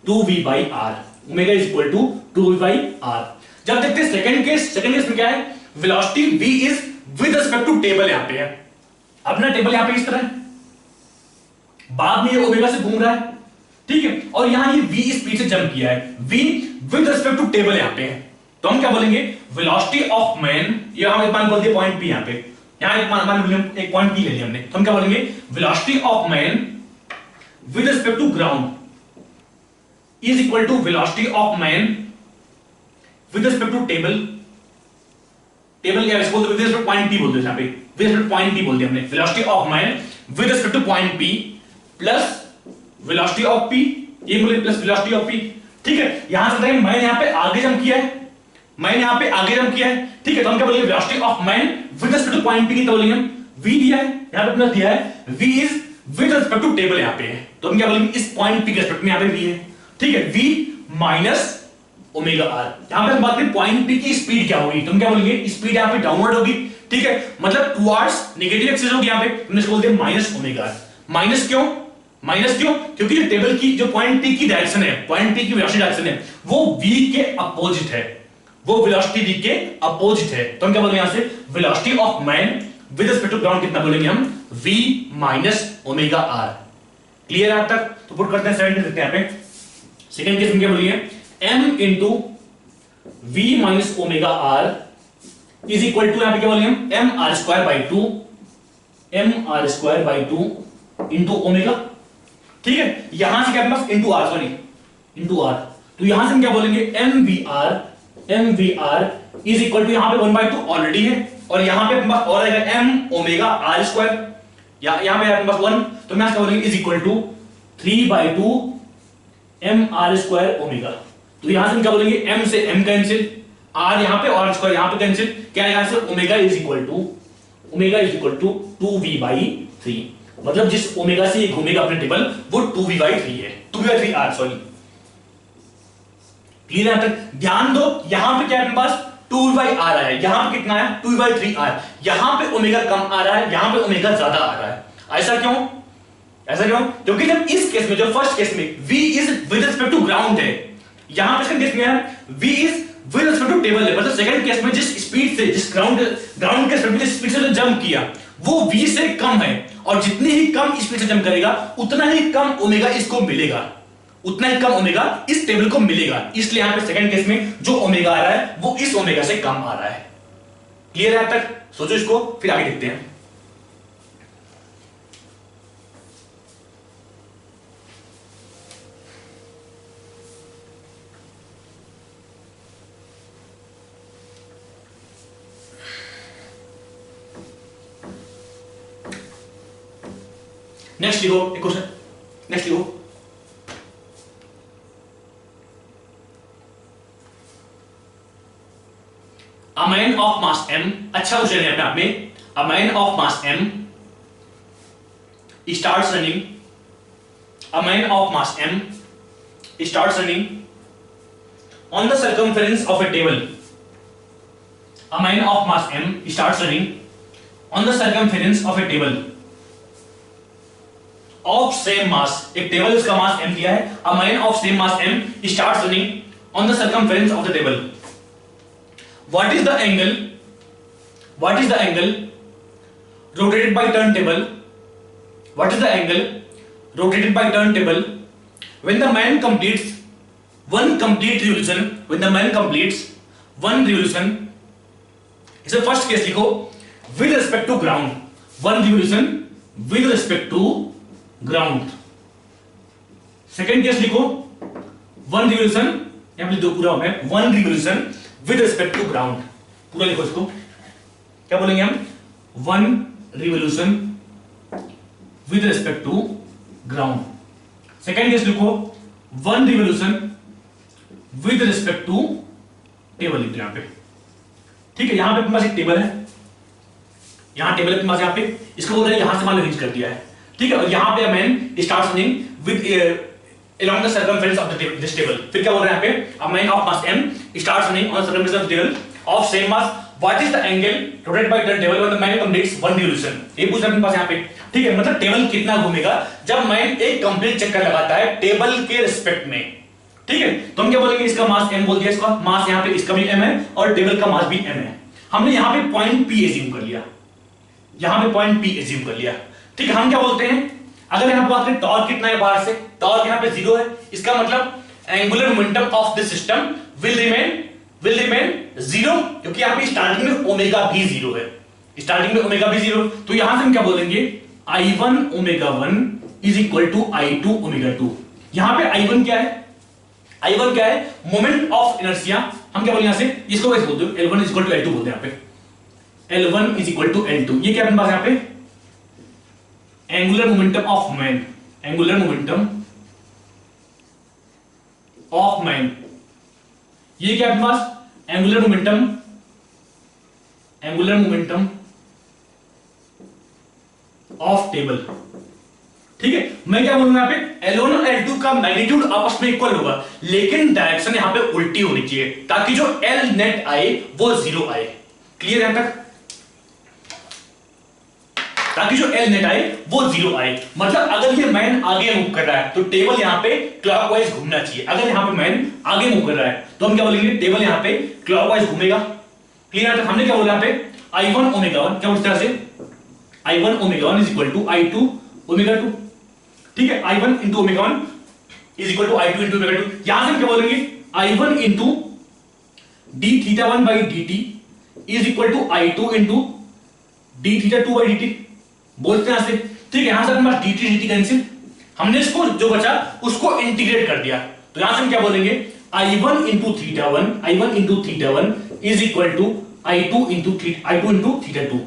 2V by R। Omega is equal to 2V by R। जब देखते हैं सेकंड केस में क्या है, velocity V is with respect to table यहां पे है। अपना टेबल यहां पे इस तरह है, बाद में ये ओमेगा से घूम रहा है। ठीक है, और यहां ये V स्पीड से जंप किया है, V with respect to table यहां पे है। तो हम क्या बोलेंगे, वेलोसिटी ऑफ मैन, ये हम एक मान बोल दिए पॉइंट P यहां पे, यहां एक पॉइंट P ले लिया हमने। तो हम क्या बोलेंगे, velocity of man with respect to ground is equal to velocity of man with respect to table क्या है, इसको विद रिस्पेक्ट पॉइंट P बोलते हैं, यहां पे विद रिस्पेक्ट पॉइंट P बोल दिया हमने। Velocity of man with respect two point P plus velocity of P, ये बोले प्लस वेलोसिटी ऑफ P। ठीक है, यहां से देखिए मैंने यहां पे आगे जंप किया है, मैंने यहां पे आगे जंप किया है। ठीक है, तो हम क्या बोलेंगे, velocity of man with respect two point P कितना बोलेंगे हम, V दिया है यहां पे प्लस दिया है, V is with respect to table यहां पे है। तो हम क्या बोलेंगे, इस पॉइंट P के रिस्पेक्ट में यहां पे V है। ठीक है, V माइनस ओमेगा R। यहां पे हम बात करें पॉइंट P की स्पीड क्या होगी, तो हम क्या बोलेंगे, स्पीड यहां पे डाउनवर्ड होगी। ठीक है, मतलब टुवर्ड्स नेगेटिव एक्सिस होगी यहां पे, हमने इसको बोलते हैं माइनस ओमेगा R। माइनस क्यों, क्योंकि जो टेबल की जो पॉइंट P की डायरेक्शन है, पॉइंट P की वेलोसिटी डायरेक्शन है वो V के अपोजिट है, वो वेलोसिटी V के अपोजिट है। तो हम क्या बोलेंगे यहां से, velocity of man with respect to ground कितना बोलेंगे हम, V minus omega R। Clear है अब तक? तो पुट करते हैं सेकंड देखते हैं यहां पे। सेकंड केस में क्या बोलेंगे, M into V minus omega R is equal to, यहां पे क्या बोलेंगे हम, mr square by 2, mr square by 2 into omega. ठीक है, यहां से क्या पास into R, sorry into R। तो यहां से हम क्या बोलेंगे M V R is equal to, यहां पे 1/2 ऑलरेडी है और यहां पे अपने पास और आएगा एम ओमेगा आर स्क्वायर, यहां पे अपने पास 1, तो मैं क्या बोलेंगे is equal to 3/2 M R square omega. तो यहां से हम क्या बोलेंगे एम से एम कैंसिल, आर यहां पे और स्क्वायर यहां पे कैंसिल, क्या आएगा answer omega is equal to 2v/3, मतलब जिस ओमेगा से ये घूमेगा अपने टेबल वो 2v/3 है, 2v/3 आर सॉरी। क्लियर है? तक ध्यान दो, यहां पे क्या है अपने पास 2v/r आया है, यहां पे कितना है 2v/3 आया, यहां पे ओमेगा कम आ रहा है, यहां पे ओमेगा ज्यादा आ रहा है। ऐसा क्यों? क्योंकि जब इस केस में, जो फर्स्ट केस में v is with respect to ground है, यहां पे सेकंड केस में है v is with respect to table है, मतलब सेकंड केस में जिस स्पीड से, जिस ग्राउंड के रिस्पेक्ट में जिस स्पीड से जंप किया वो v से कम है, और जितनी ही कम स्पीड से जंप करेगा उतना ही कम ओमेगा इसको मिलेगा, उतना ही कम ओमेगा इस टेबल को मिलेगा। इसलिए यहां पे सेकंड केस में जो ओमेगा आ रहा है वो इस ओमेगा से कम आ रहा है। क्लियर है? अब तक सोचो इसको, फिर आगे देखते हैं। नेक्स्ट लिखो एक क्वेश्चन, नेक्स्ट लिखो a man of mass m, अच्छा क्वेश्चन है अपने आप में। A man of mass m starts running, a man of mass m starts running on the circumference of a table. A man of mass m starts running on the circumference of a table of same mass, एक टेबल उसका मास m दिया है, a man of same mass m starts running on the circumference of the table. What is the angle rotated by turntable? What is the angle rotated by turntable when the man completes one complete revolution? When the man completes one revolution, इसे फर्स्ट केस लिखो with respect to ground, one revolution with respect to ground. Second case लिखो one revolution, यहां पे दो पूरा होगा, one revolution with respect to ground, पूरा लिखो इसको, क्या बोलेंगे हम one revolution with respect to ground. Second case लिखो one revolution with respect to table, लिखो यहां पे, ठीक है। यहां पे अपने पास एक टेबल है, यहां टेबल अपने पास, यहां पे इसको बोल रहे हैं यहां से मान अरेंज कर दिया है, ठीक है। और यहां पे man starts running with along the circumference of this table, फिर क्या बोल रहे हैं यहां पे a man of mass m starts running on the circumference of the table of same mass. What is the angle rotated by turntable when the man completes one revolution? ये पूछ रहे हैं अपने पास यहां पे, ठीक है। मतलब टेबल कितना घूमेगा जब मैन एक कंप्लीट चक्कर लगाता है टेबल के रिस्पेक्ट में, ठीक है। तो हम क्या बोलेंगे, इसका मास m बोल दिया, इसका मास यहां पे इसका भी m है और टेबल का मास भी m है। हमने यहां पे पॉइंट p एज्यूम कर लिया, यहां पे पॉइंट p एज्यूम कर लिया, ठीक है। हम क्या बोलते हैं, अगर यहां पे बात करें टॉर्क कितना है बाहर से, टॉर्क यहां पे 0 है, इसका मतलब angular momentum of this system will remain 0, क्योंकि यहां पे स्टार्टिंग में ओमेगा भी 0 है, स्टार्टिंग में ओमेगा भी 0। तो यहां से हम क्या बोलेंगे I1 omega 1 is equal to I2 omega 2। यहां पे I1 क्या है, I1 क्या है, मोमेंट ऑफ इनर्शिया। हम क्या बोलेंगे यहां से, इसको कैसे बोलते हैं, L1 is equal to L2 बोलते हैं यहां पे, L1 is equal to L2। ये क्या अपने पास यहां पे angular momentum of man, angular momentum of man, ये क्या अपने पास एंगुलर मोमेंटम ऑफ टेबल, ठीक है। मैं क्या बोलूंगा यहां पे L1 और L2 का मैग्नीट्यूड आपस में इक्वल होगा, लेकिन डायरेक्शन यहां पे उल्टी होनी चाहिए ताकि जो L नेट आए वो 0 आए। क्लियर है तक, ताकि जो L नेट आए वो 0 आए। मतलब अगर ये मैन आगे मूव कर रहा है तो टेबल यहां पे क्लॉकवाइज घूमना चाहिए। अगर यहां पे मैन आगे मूव कर रहा है तो हम क्या बोलेंगे, टेबल यहां पे क्लॉकवाइज घूमेगा। क्लियर है? हमने क्या बोला यहां पे I1 ओमेगा 1, क्या उस तरह से I1 omega 1 is equal to I2 omega 2, ठीक है। I1 into omega 1 is equal to I2 into omega 2। यहां से हम क्या बोलेंगे I1 into d theta 1 by dt is equal to I2 into d theta 2 by dt बोलते हैं यहां से, ठीक है। यहां से हमारे dt dt कैंसिल, हमने इसको जो बचा उसको इंटीग्रेट कर दिया, तो यहां से हम क्या बोलेंगे I1 into theta 1 is equal to I2 into theta 2।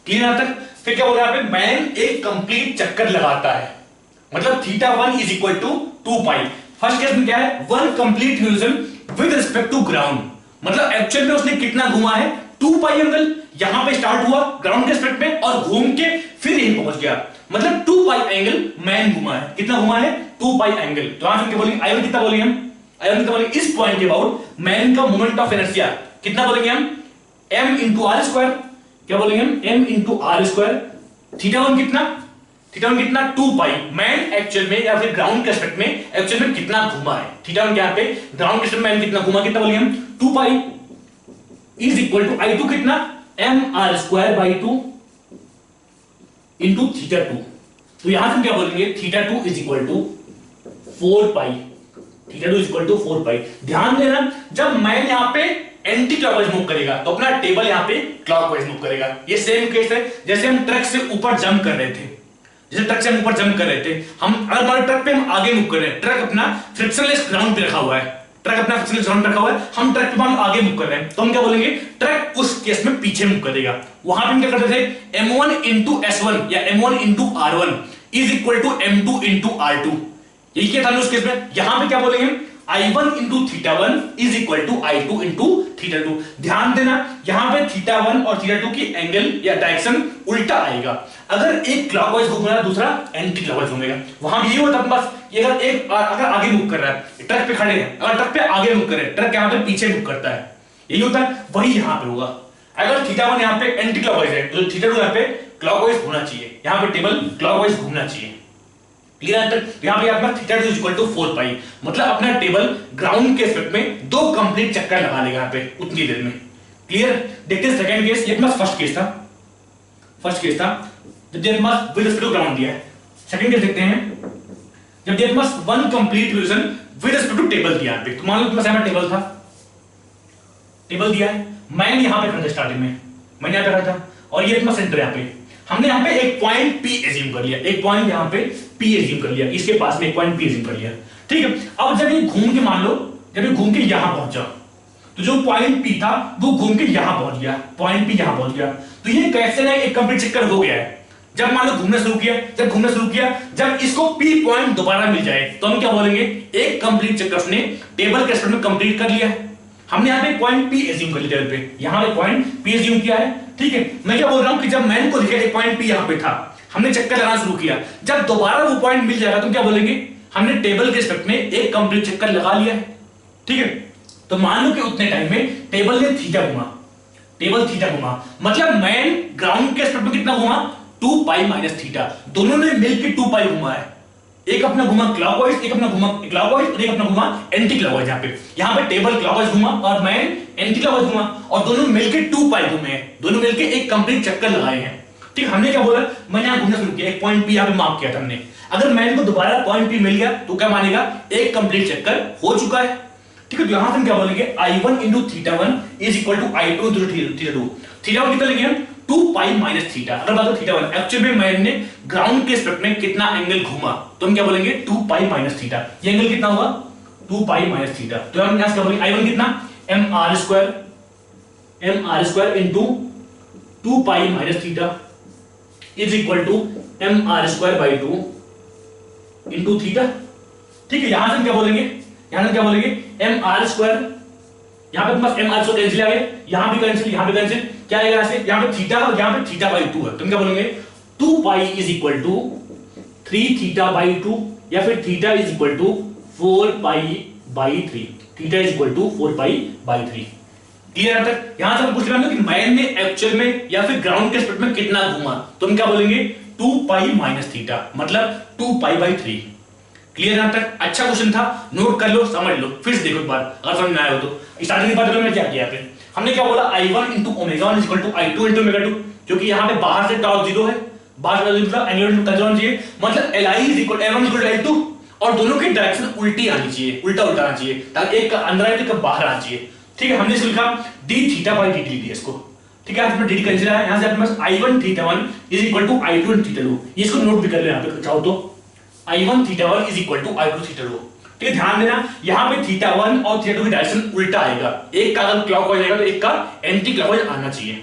Clear यहां तक? फिर क्या बोल रहा है यहाँ पे, मैन एक कंप्लीट चक्कर लगाता है, मतलब theta 1 is equal to 2 pi. First case में क्या है, one complete revolution with respect to ground, मतलब एक्चुअल में उसने कितना घुमा है, 2 पाई एंगल। यहां पे स्टार्ट हुआ ग्राउंड के रिस्पेक्ट में और घूम के फिर यहीं पहुंच गया, मतलब 2 पाई एंगल मैन घुमा है। कितना घुमा है, 2 पाई एंगल। तो आंसर क्या बोलेंगे, आई1 कितना बोलेंगे हम, आई1 कितना बोलेंगे, इस पॉइंट के अबाउट मैन का मोमेंट ऑफ इनर्शिया कितना बोलेंगे हम, m इंटू आर स्क्वायर। क्या बोलेंगे हम, m into R square. Theta 1 कितना, थीटा 1 कितना, 2 पाई। मैन एक्चुअल में या फिर ग्राउंड के रिस्पेक्ट में एक्चुअल में कितना घुमा है, थीटा 1 क्या पे ग्राउंड के रिस्पेक्ट में मैन कितना घुमा, कितना बोलेंगे हम, 2 pi is equal to I2 कितना, m R square by 2 into theta 2। तो यहां से हम क्या बोलेंगे, theta 2 is equal to 4 pi, theta 2 is equal to 4 pi. ध्यान देना, जब मैन यहां पे एंटी क्लॉकवाइज मूव करेगा तो अपना टेबल यहां पे क्लॉकवाइज मूव करेगा। ये सेम केस है जैसे हम ट्रक से ऊपर जंप कर रहे थे, जैसे ट्रक से हम ऊपर जंप कर रहे थे, हम अगर हमारे ट्रक पे हम आगे मूव कर रहे हैं, ट्रक अपना फ्रिक्शनलेस ग्राउंड पे रखा हुआ है, ट्रक अपना फ्रिक्शनलेस ग्राउंड पे रखा हुआ है, हम ट्रक पे आगे मूव कर रहे हैं, तो हम क्या बोलेंगे, ट्रक उस केस में पीछे मूव करेगा। वहां पे हम क्या करते थे, m1 इंटू s1 या m1 into r1 is equal to m2 into r2। यही क्या था उस केस में। यहां पे क्या बोलेंगे, I1 into theta 1 is equal to I2 into theta 2। ध्यान देना, यहां पे थीटा 1 और थीटा 2 की एंगल या डायरेक्शन उल्टा आएगा। अगर एक क्लॉकवाइज घूम रहा है, दूसरा एंटी क्लॉकवाइज घूमेगा। वहां भी ये होता है, बस ये अगर एक अगर आगे मूव कर रहा है, ट्रक पे खड़े हैं, अगर ट्रक पे आगे मूव कर रहे हैं, ट्रक यहां पे पीछे मूव करता है, यही होता है, वही यहां पे होगा। अगर थीटा 1 यहां पे एंटी क्लॉकवाइज है तो थीटा 2 यहां पे क्लॉकवाइज घूमना चाहिए, यहां पे टेबल क्लॉकवाइज घूमना चाहिए। क्लियर है? यहां पे आपका थीटा 2 इज इक्वल टू 4 पाई, मतलब अपना टेबल ग्राउंड के रिस्पेक्ट में 2 कंप्लीट चक्कर लगा लेगा यहां पे उतनी देर में। क्लियर? देखते हैं सेकंड केस। ये अपना फर्स्ट केस था, फर्स्ट केस था जब there must with respect to ground दिया है। सेकंड केस देखते हैं, जब there must one complete revolution with respect to table दिया है। तो मान लो तुम्हारे सामने टेबल था, टेबल दिया है, मैं यहां पे खड़ा था स्टार्टिंग में, मैंने यहां पे खड़ा था और ये अपना सेंटर यहां पे, हमने यहां पे एक पॉइंट P एज्यूम कर लिया, एक पॉइंट यहां पे P एज्यूम कर लिया, इसके पास में एक पॉइंट P एज्यूम कर लिया। ठीक है, अब जब ये घूम के, मान लो जब ये घूम के यहां पहुंचा, तो जो पॉइंट P था वो घूम के यहां पहुंच गया, पॉइंट P यहां पहुंच गया। तो ये कैसे ना एक कंप्लीट चक्कर हो गया है। जब मान लो घूमना शुरू किया, जब घूमना शुरू किया, जब इसको P पॉइंट दोबारा मिल जाए तो हम क्या बोलेंगे, एक कंप्लीट चक्कर उसने टेबल के रिस्पेक्ट में कंप्लीट कर लिया है। हमने यहां पे पॉइंट P एज्यूम कर लिया टेबल पे, यहां पे पॉइंट P एज्यूम किया है। ठीक है, मैं क्या बोल रहा हूं कि जब मैन को दिखा एक पॉइंट P यहां पे था, हमने चक्कर लगाना शुरू किया, जब दोबारा वो पॉइंट मिल जाएगा तो क्या बोलेंगे, हमने टेबल के रिस्पेक्ट में एक कंप्लीट चक्कर लगा लिया है। ठीक है, तो मान लो कि उतने टाइम में टेबल ने थीटा घुमा, टेबल थीटा घुमा, मतलब मैन ग्राउंड के रिस्पेक्ट में कितना घुमा, 2 पाई माइनस थीटा, दोनों ने मिलकर 2 पाई घुमा है। एक अपना घुमा क्लॉकवाइज, एक अपना घुमा क्लॉकवाइज और एक अपना घुमा एंटी क्लॉकवाइज। यहां पे टेबल क्लॉकवाइज घुमा और मैन एंटी क्लॉकवाइज घुमा और दोनों मिलके 2 पाई घूमे हैं, दोनों मिलके एक कंप्लीट चक्कर लगाए हैं। ठीक, हमने क्या बोला, मैंने यहां घूमना शुरू किया, एक पॉइंट P यहां पे मार्क किया था हमने। अगर मैन को दोबारा पॉइंट P मिल गया तो क्या मानेगा, एक कंप्लीट चक्कर हो चुका है। ठीक है, तो यहां से हम क्या बोलेंगे, I1 into theta 1 is equal to I2 into theta 2। Theta 1 कितना लेंगे हम, 2 पाई माइनस थीटा। अगर बात हो थीटा 1 एक्चुअली में मैन ने ग्राउंड के रिस्पेक्ट में कितना एंगल घुमा, तो हम क्या बोलेंगे, 2 पाई माइनस थीटा। ये एंगल कितना होगा, 2 पाई माइनस थीटा। तो हम यहां से क्या बोलेंगे, I1 कितना, m r square into 2 pi minus theta is equal to m r square by 2 into theta. ठीक है, यहां से हम क्या बोलेंगे, यहां से क्या बोलेंगे, m r स्क्वायर, यहां पे बस m r स्क्वायर कैंसिल आ गया, यहां भी कैंसिल, यहां भी कैंसिल, क्या आएगा यहां से, यहां पे थीटा और यहां पे थीटा बाई 2 है, तो हम क्या बोलेंगे, 2 pi is equal to 3 theta by 2 या फिर theta is equal to 4 pi by 3, theta is equal to 4 pi by 3। Clear है तक? यहां से हम पूछ रहे हैं कि मैन ने एक्चुअल में या फिर ग्राउंड के रिस्पेक्ट में कितना घुमा, तो हम क्या बोलेंगे, 2 पाई माइनस थीटा, मतलब 2 पाई बाई 3। क्लियर यहां तक? अच्छा क्वेश्चन था, नोट कर लो, समझ लो, फिर से देखो एक बार अगर समझ में आया हो तो। स्टार्टिंग की बात मैंने क्या किया फिर, हमने क्या बोला, I1 into omega 1 is equal to I2 into omega 2, क्योंकि यहां पे बाहर से टॉर्क 0 है, बाहर से मतलब एंगुलर कंजर्वेशन चाहिए, मतलब Li is equal L1 equal to L2 और दोनों की डायरेक्शन उल्टी आनी चाहिए, उल्टा उल्टा आना चाहिए, ताकि एक का अंदर आए तो एक बाहर आना चाहिए। ठीक है, हमने इसको लिखा d थीटा बाई dt लिख दिया इसको। ठीक है, आज में dt कैंसिल आया, यहां से आपके पास I1 theta 1 is equal to I2 theta 2, इसको नोट भी कर लो यहां पे चाहो तो, I1 theta 1 is equal to I2 theta 2। ठीक है, ध्यान देना यहाँ पे थीटा 1 और थीटा 2 की डायरेक्शन उल्टा आएगा, एक का अगर क्लॉकवाइज आएगा तो एक का एंटी क्लॉकवाइज आना चाहिए।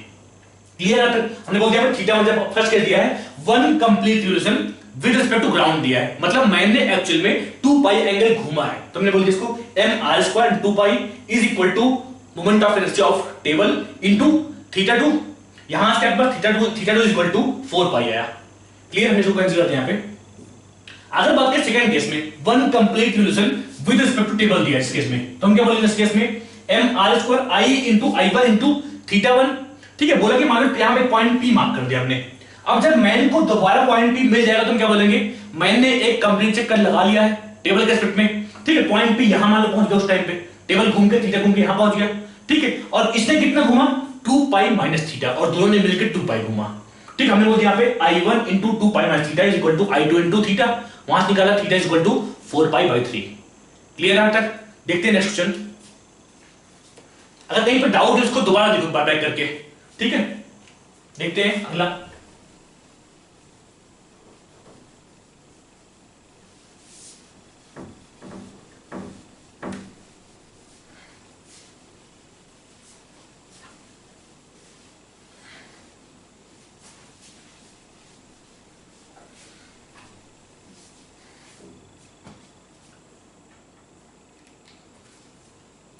क्लियर है? हमने बोल दिया थीटा 1 जब फर्स्ट कह दिया है 1 complete revolution with respect to ground दिया है, मतलब मैंने एक्चुअल में 2 पाई एंगल घुमा है, तो हमने बोल दिया इसको mr² 2 pi is equal to moment of inertia of table into theta 2। यहां स्टेप पर theta 2 is equal to 4 pi आया। क्लियर? हमने इसको कंसीडर करते हैं यहां पे। अगर बात करें सेकंड केस में 1 complete revolution with respect to table दिया है इस केस में, तो हम क्या बोलेंगे इस केस में mr² i into i1 into theta 1। ठीक है, बोला कि मान लो यहां पे पॉइंट p मार्क कर दिया हमने। अब जब मैन को दोबारा पॉइंट p मिल जाएगा तो हम क्या बोलेंगे, मैंने एक कंप्लीट चक्कर लगा लिया है टेबल के रिस्पेक्ट में। ठीक है, पॉइंट p यहां मान लो पहुंच गया, उस टाइम पे टेबल घूम के थीटा घूम के यहां पहुंच गया। ठीक है, और इसने कितना घुमा 2 पाई माइनस थीटा, और दोनों ने मिलकर 2 पाई घुमा। ठीक, हमने बोल दिया यहां पे i1 into 2 pi minus theta is equal to i2 into theta, वहां से निकाला theta is equal to 4 pi by 3। Clear है? तक देखते हैं नेक्स्ट क्वेश्चन। अगर कहीं पर डाउट है उसको दोबारा देखो बैक करके। ठीक है, देखते हैं अगला।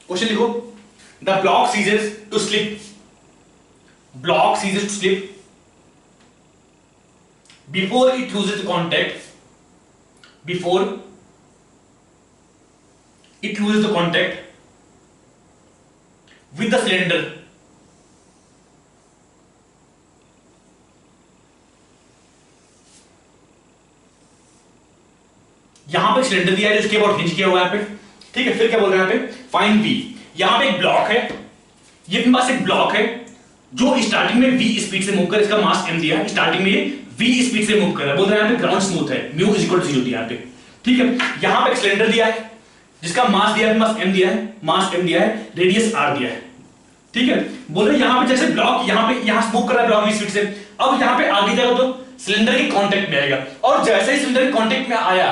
क्वेश्चन लिखो, the block ceases to slip, block ceases to slip before it loses the contact, before it loses the contact with the cylinder यहां पे सिलेंडर दिया है जिसके अबाउट हिंज किया हुआ है यहां पे। ठीक है, फिर क्या बोल रहे हैं यहां पे फाइंड v। यहां पे एक ब्लॉक है, ये अपने पास एक ब्लॉक है जो स्टार्टिंग में v स्पीड से मूव कर, इसका मास m दिया है, स्टार्टिंग में v स्पीड से मूव कर रहा है। बोल रहे हैं यहां पे ग्राउंड स्मूथ है, म्यू इज इक्वल टू 0 दिया है यहां पे। ठीक है, यहां पे एक सिलेंडर दिया है जिसका मास दिया है, मास m दिया है, मास m दिया है, रेडियस r दिया है। ठीक है, बोल रहे यहां पे जैसे ब्लॉक यहां पे यहां मूव कर रहा है ब्लॉक v स्पीड से, अब यहां पे आगे जाएगा तो सिलेंडर के कांटेक्ट में आएगा, और जैसे ही सिलेंडर के कांटेक्ट में आया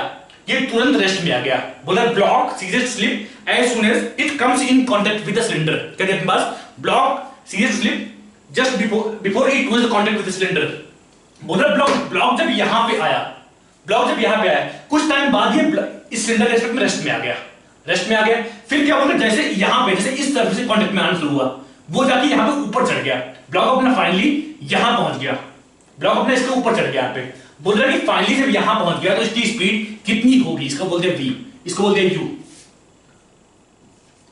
ये तुरंत रेस्ट में आ गया। बोला block ceases slip as soon as it comes in contact with the cylinder. कहते हैं अपने पास block ceases slip just before it comes in contact with the cylinder. बोला ब्लॉक जब यहां पे आया, ब्लॉक जब यहां पे आया, कुछ टाइम बाद ये इस सिलेंडर के में रेस्ट में आ गया, रेस्ट में आ गया। फिर क्या बोला, जैसे यहां पे जैसे इस तरफ से कांटेक्ट में आना शुरू हुआ, वो जाके यहां पे ऊपर चढ़ गया, ब्लॉक अपना फाइनली यहां पहुंच गया, ब्लॉक अपने इसके ऊपर चढ़ गया यहां पे। बोल रहा है कि फाइनली जब यहां पहुंच गया तो इसकी स्पीड कितनी होगी, इसका बोलते हैं v, इसको बोलते हैं u।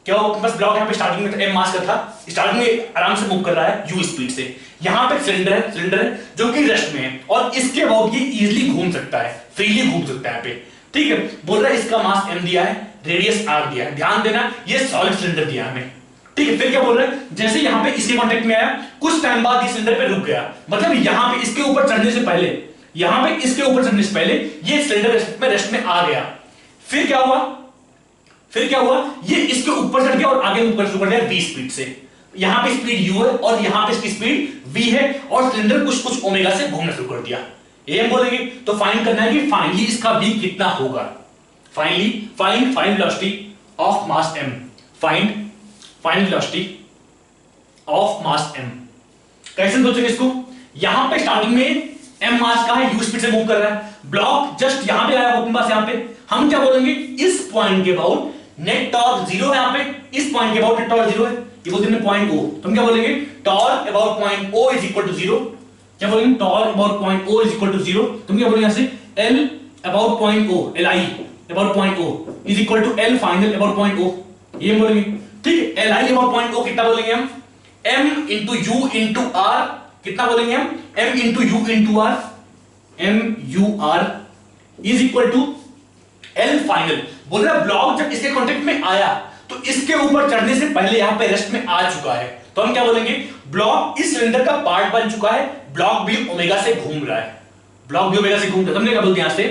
क्या हो, बस ब्लॉक यहां पे स्टार्टिंग में m मास का था, स्टार्टिंग में आराम से मूव कर रहा है u स्पीड से। यहां पे सिलेंडर है जो कि रेस्ट में है, और इसके अबाउट ये इजीली घूम सकता है, फ्रीली घूम सकता है यहां पे। ठीक है, बोल रहा है इसका मास m दिया है, रेडियस r दिया है। ध्यान देना ये सॉलिड सिलेंडर दिया है हमें। ठीक है, फिर क्या बोल रहा है, जैसे यहां पे इसके कांटेक्ट में आया, कुछ टाइम बाद इस सिलेंडर पे रुक गया, मतलब यहां पे इसके ऊपर चढ़ने से पहले, यहां पे इसके ऊपर चढ़ने से पहले ये सिलेंडर रेस्ट में आ गया। फिर क्या हुआ, ये इसके ऊपर चढ़ गया और आगे ऊपर शुरू कर दिया v स्पीड से। यहां पे स्पीड u है और यहां पे इसकी स्पीड v है, और सिलेंडर कुछ ओमेगा से घूमना शुरू कर दिया। ये हम बोलेंगे तो फाइंड करना है कि फाइनली इसका v कितना होगा। Find velocity of mass m, find velocity of mass m। कैसे सोचेंगे इसको, यहां पे स्टार्टिंग में m मास का है, u स्पीड से मूव कर रहा है, ब्लॉक जस्ट यहां पे आया अपने पास, यहां पे हम क्या बोलेंगे, इस पॉइंट के अबाउट नेट टॉर्क 0 है, यहां पे इस पॉइंट के अबाउट नेट टॉर्क 0 है, ये बोलते हैं पॉइंट o। तो हम क्या बोलेंगे, torque about point o is equal to 0। क्या बोलेंगे, torque about point o is equal to 0। तुम क्या बोलेंगे यहां से l about point o, li about point o is equal to l final about point o, ये बोलेंगे। ठीक है, li अबाउट पॉइंट o कितना बोलेंगे हम, m into u into r, कितना बोलेंगे हम, m into u into r, MUR is equal to L final. बोल रहा ब्लॉक जब इसके कांटेक्ट में आया तो इसके ऊपर चढ़ने से पहले यहां पे रेस्ट में आ चुका है, तो हम क्या बोलेंगे, ब्लॉक इस सिलेंडर का पार्ट बन चुका है, ब्लॉक भी ओमेगा से घूम रहा है, ब्लॉक भी ओमेगा से घूम रहा है। हमने क्या बोलते हैं यहां से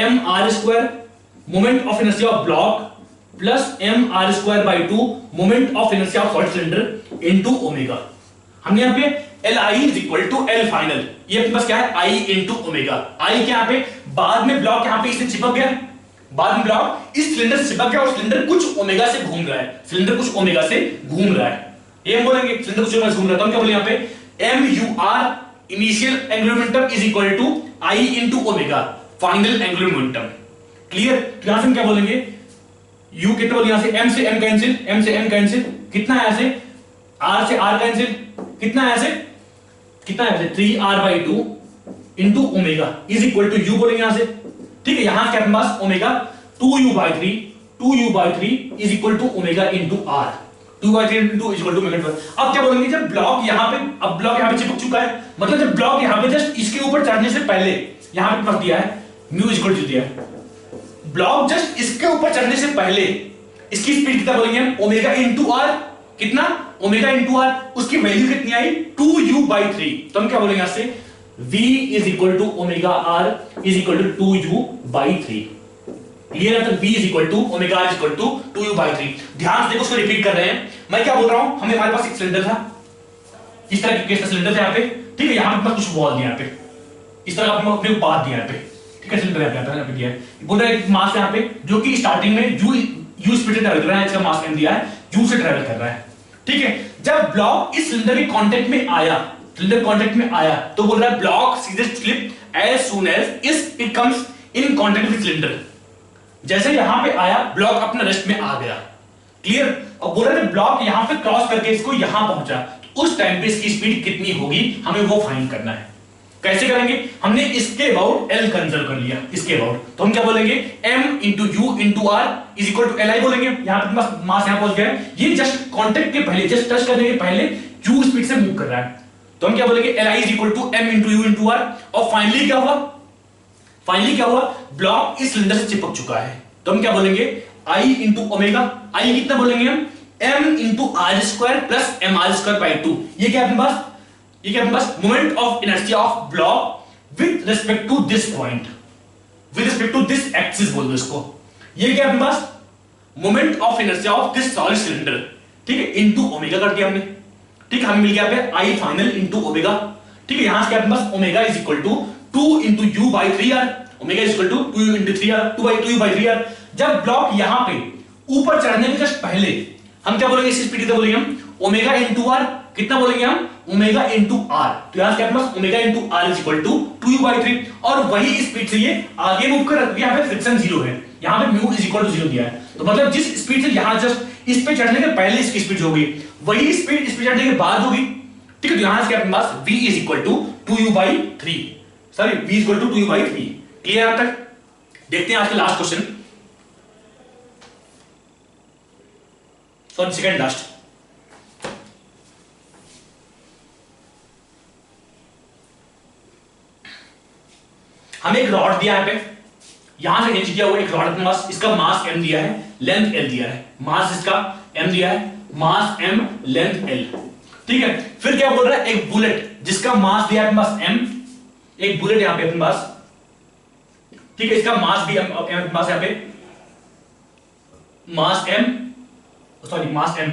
mr² moment of inertia of block plus mr²/2 moment of inertia of solid cylinder into omega. हमने यहां पे Li is equal to L final, ये अपने पास क्या है I इंटू ओमेगा। I क्या यहाँ पे बाद में ब्लॉक यहाँ पे इससे चिपक गया, बाद में ब्लॉक इस सिलेंडर से चिपक गया और सिलेंडर कुछ ओमेगा से घूम रहा है, सिलेंडर कुछ ओमेगा से घूम रहा है, ये हम बोलेंगे सिलेंडर कुछ ओमेगा से घूम रहा है। तो हम क्या बोले यहाँ पे M U R initial angular momentum is equal to I into omega final angular momentum. Clear? तो यहां से हम क्या बोलेंगे, u कितना बोले, यहां से m से m कैंसिल, m से m कैंसिल, कितना है ऐसे r से r कैंसिल, कितना है ऐसे, कितना है ऐसे 3r/2 into omega is equal to u बोलेंगे यहां से। ठीक है, यहां क्या पास omega 2u/3 is equal to omega into r, 2/3 into is equal to omega. अब क्या बोलेंगे, जब ब्लॉक यहां पे, अब ब्लॉक यहां पे चिपक चुका है, मतलब जब ब्लॉक यहां पे जस्ट इसके ऊपर चढ़ने से पहले यहां पे रख दिया है म्यू इज इक्वल टू दिया है, ब्लॉक जस्ट इसके ऊपर चढ़ने से पहले इसकी स्पीड कितना बोलेंगे हम, ओमेगा इंटू आर, कितना ओमेगा इंटू आर, उसकी वैल्यू कितनी आई 2u/3। तो हम क्या बोलेंगे यहां से v is equal to omega R is equal to 2u/3। Clear है? तो v is equal to omega R is equal to 2u/3। ध्यान से देखो, उसको रिपीट कर रहे हैं। मैं क्या बोल रहा हूं, हमारे पास एक सिलेंडर था, इस तरह के सिलेंडर था यहाँ पे, ठीक है, यहां पे कुछ वॉल दिया, यहाँ पे इस तरह अपने को बात दिया यहाँ पे, ठीक है, सिलेंडर यहाँ पे दिया है, बोल रहा है मास यहाँ पे जो कि स्टार्टिंग में u स्पीड से ट्रैवल कर रहा है, इसका मास m दिया है, u से ट्रैवल कर रहा है। ठीक है, जब ब्लॉक इस सिलेंडर के कांटेक्ट में आया, सिलेंडर कांटेक्ट में आया, तो बोल रहा है ब्लॉक सीधे slip as soon as it comes in contact with cylinder. जैसे यहां पे आया, ब्लॉक अपने रेस्ट में आ गया। क्लियर? और बोल रहा है ब्लॉक यहां पे क्रॉस करके इसको यहां पहुंचा, तो उस टाइम पे इसकी स्पीड कितनी होगी, हमें वो फाइंड करना है। कैसे करेंगे, हमने इसके अबाउट L कंसिडर कर लिया, इसके अबाउट, तो हम क्या बोलेंगे m into U into R is equal to Li बोलेंगे। यहां पे मास यहां पहुंच गया है, ये जस्ट कांटेक्ट के पहले, जस्ट टच करने के पहले u स्पीड से मूव कर रहा है, तो हम क्या बोलेंगे Li is equal to m into U into R. और फाइनली क्या हुआ, फाइनली क्या हुआ, ब्लॉक इस सिलेंडर से चिपक चुका है, तो हम क्या बोलेंगे I इंटू ओमेगा, I कितना बोलेंगे हम m into R square plus M R square by 2। ये क्या अपने पास, ये क्या अपने पास moment of inertia of block with respect to this point, with respect to this axis बोल दो इसको। ये क्या अपने पास moment of inertia of this solid cylinder, ठीक है, इनटू ओमेगा कर दिया हमने। ठीक है, हमें मिल गया पे आई फाइनल इनटू ओमेगा। ठीक है, यहां से क्या अपने पास omega is equal to 2 into U by 3r, omega is equal to 2 into 3r, 2u/3r। जब ब्लॉक यहां पे ऊपर चढ़ने के जस्ट पहले हम क्या बोलेंगे, इस स्पीड कितना बोलेंगे हम, ओमेगा इंटू आर, कितना बोलेंगे हम, ओमेगा इंटू आर। तो यहां से क्या पास omega into R is equal to 2u/3। और वही स्पीड से ये आगे मूव कर रहा है, यहां पे फ्रिक्शन 0 है, यहां पे म्यू इज इक्वल टू 0 दिया है, तो मतलब जिस स्पीड से यहां जस्ट इस पे चढ़ने के पहले इसकी स्पीड होगी, वही स्पीड इस पे चढ़ने के बाद होगी। ठीक है, तो यहां से क्या पास v is equal to 2u/3, sorry v is equal to 2u/3। Clear यहां तक? देखते हैं आज का last question, sorry second last. हमें एक रॉड दिया है पे, यहां से इंच किया हुआ एक रॉड अपने पास, इसका मास m दिया है, लेंथ l दिया है, मास इसका m दिया है, मास m लेंथ l। ठीक है, फिर क्या बोल रहा है, एक बुलेट जिसका मास दिया है अपने पास m, एक बुलेट यहां पे अपने पास, ठीक है, इसका मास भी अपने पास यहां पे मास m, सॉरी मास m,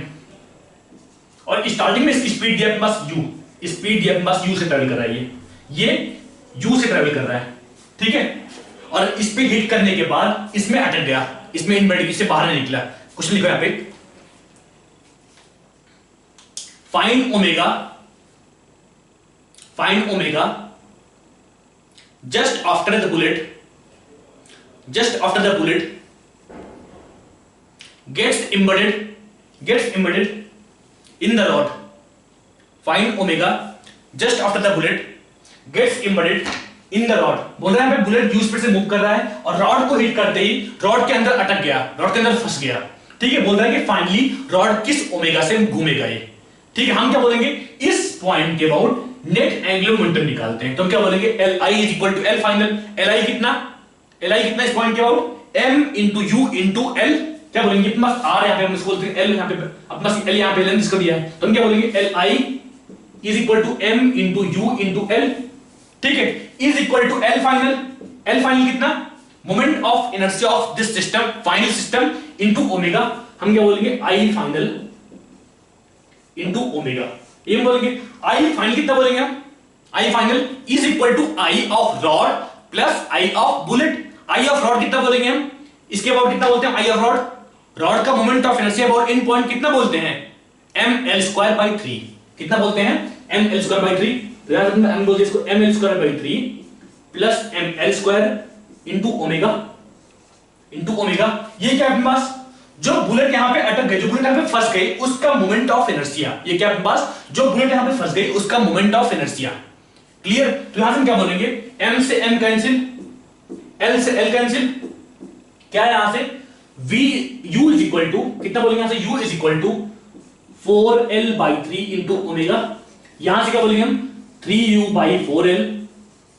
और स्टार्टिंग में इसकी स्पीड दिया अपने पास u, स्पीड दिया अपने पास u से ट्रैवल कर रहा है, ये u से ट्रैवल कर रहा है। ठीक है, और इस पे हिट करने के बाद इसमें अटक गया, इसमें इनवर्ट से बाहर नहीं निकला। क्वेश्चन लिखो यहां पे, find omega just after the bullet gets embedded in the rod। Find omega just after the bullet gets embedded in the rod। बोल रहा है बुलेट यू स्पीड से मूव कर रहा है और रॉड को हिट करते ही रॉड के अंदर अटक गया, रॉड के अंदर फंस गया। ठीक है, बोल रहा है कि फाइनली रॉड किस ओमेगा से घूमेगा ये। ठीक है, हम क्या बोलेंगे, इस पॉइंट के अबाउट नेट एंगुलर मोमेंटम निकालते हैं, तो हम क्या बोलेंगे Li is equal to L final. Li कितना इस पॉइंट के about m into U into L, क्या बोलेंगे अपने पास r यहां पे हम इसको बोलते हैं L, यहां पे अपने पास L यहां पे लेंथ इसको दिया है, तो हम क्या बोलेंगे Li is equal to m into U into L। ठीक है, is equal to L final कितना, moment of inertia of this system, final system into omega, हम क्या बोलेंगे I फाइनल इंटू ओमेगा। ये बोलेंगे I फाइनल कितना बोलेंगे हम, I final is equal to I of rod plus I of bullet. I of rod कितना बोलेंगे हम, इसके अबाउट कितना बोलते हैं आई ऑफ रॉड। रॉड का moment of inertia about end point कितना बोलते हैं ml²/3। कितना बोलते हैं ml²/3। तो याद रखना हम बोलते हैं इसको ml²/3 plus ml² into omega. ये क्या है अपने पास, जो बुलेट यहां पे अटक गई, जो बुलेट यहां पे फंस गई, उसका मोमेंट ऑफ इनर्शिया। ये क्या अपने पास, जो बुलेट यहां पे फंस गई उसका मोमेंट ऑफ इनर्शिया। क्लियर। तो यहां से हम क्या बोलेंगे, m से m कैंसिल, l से l कैंसिल, क्या है यहां से v u is equal to कितना बोलेंगे यहां से u is equal to 4l/3 into omega. यहां से क्या बोलेंगे हम 3u/4l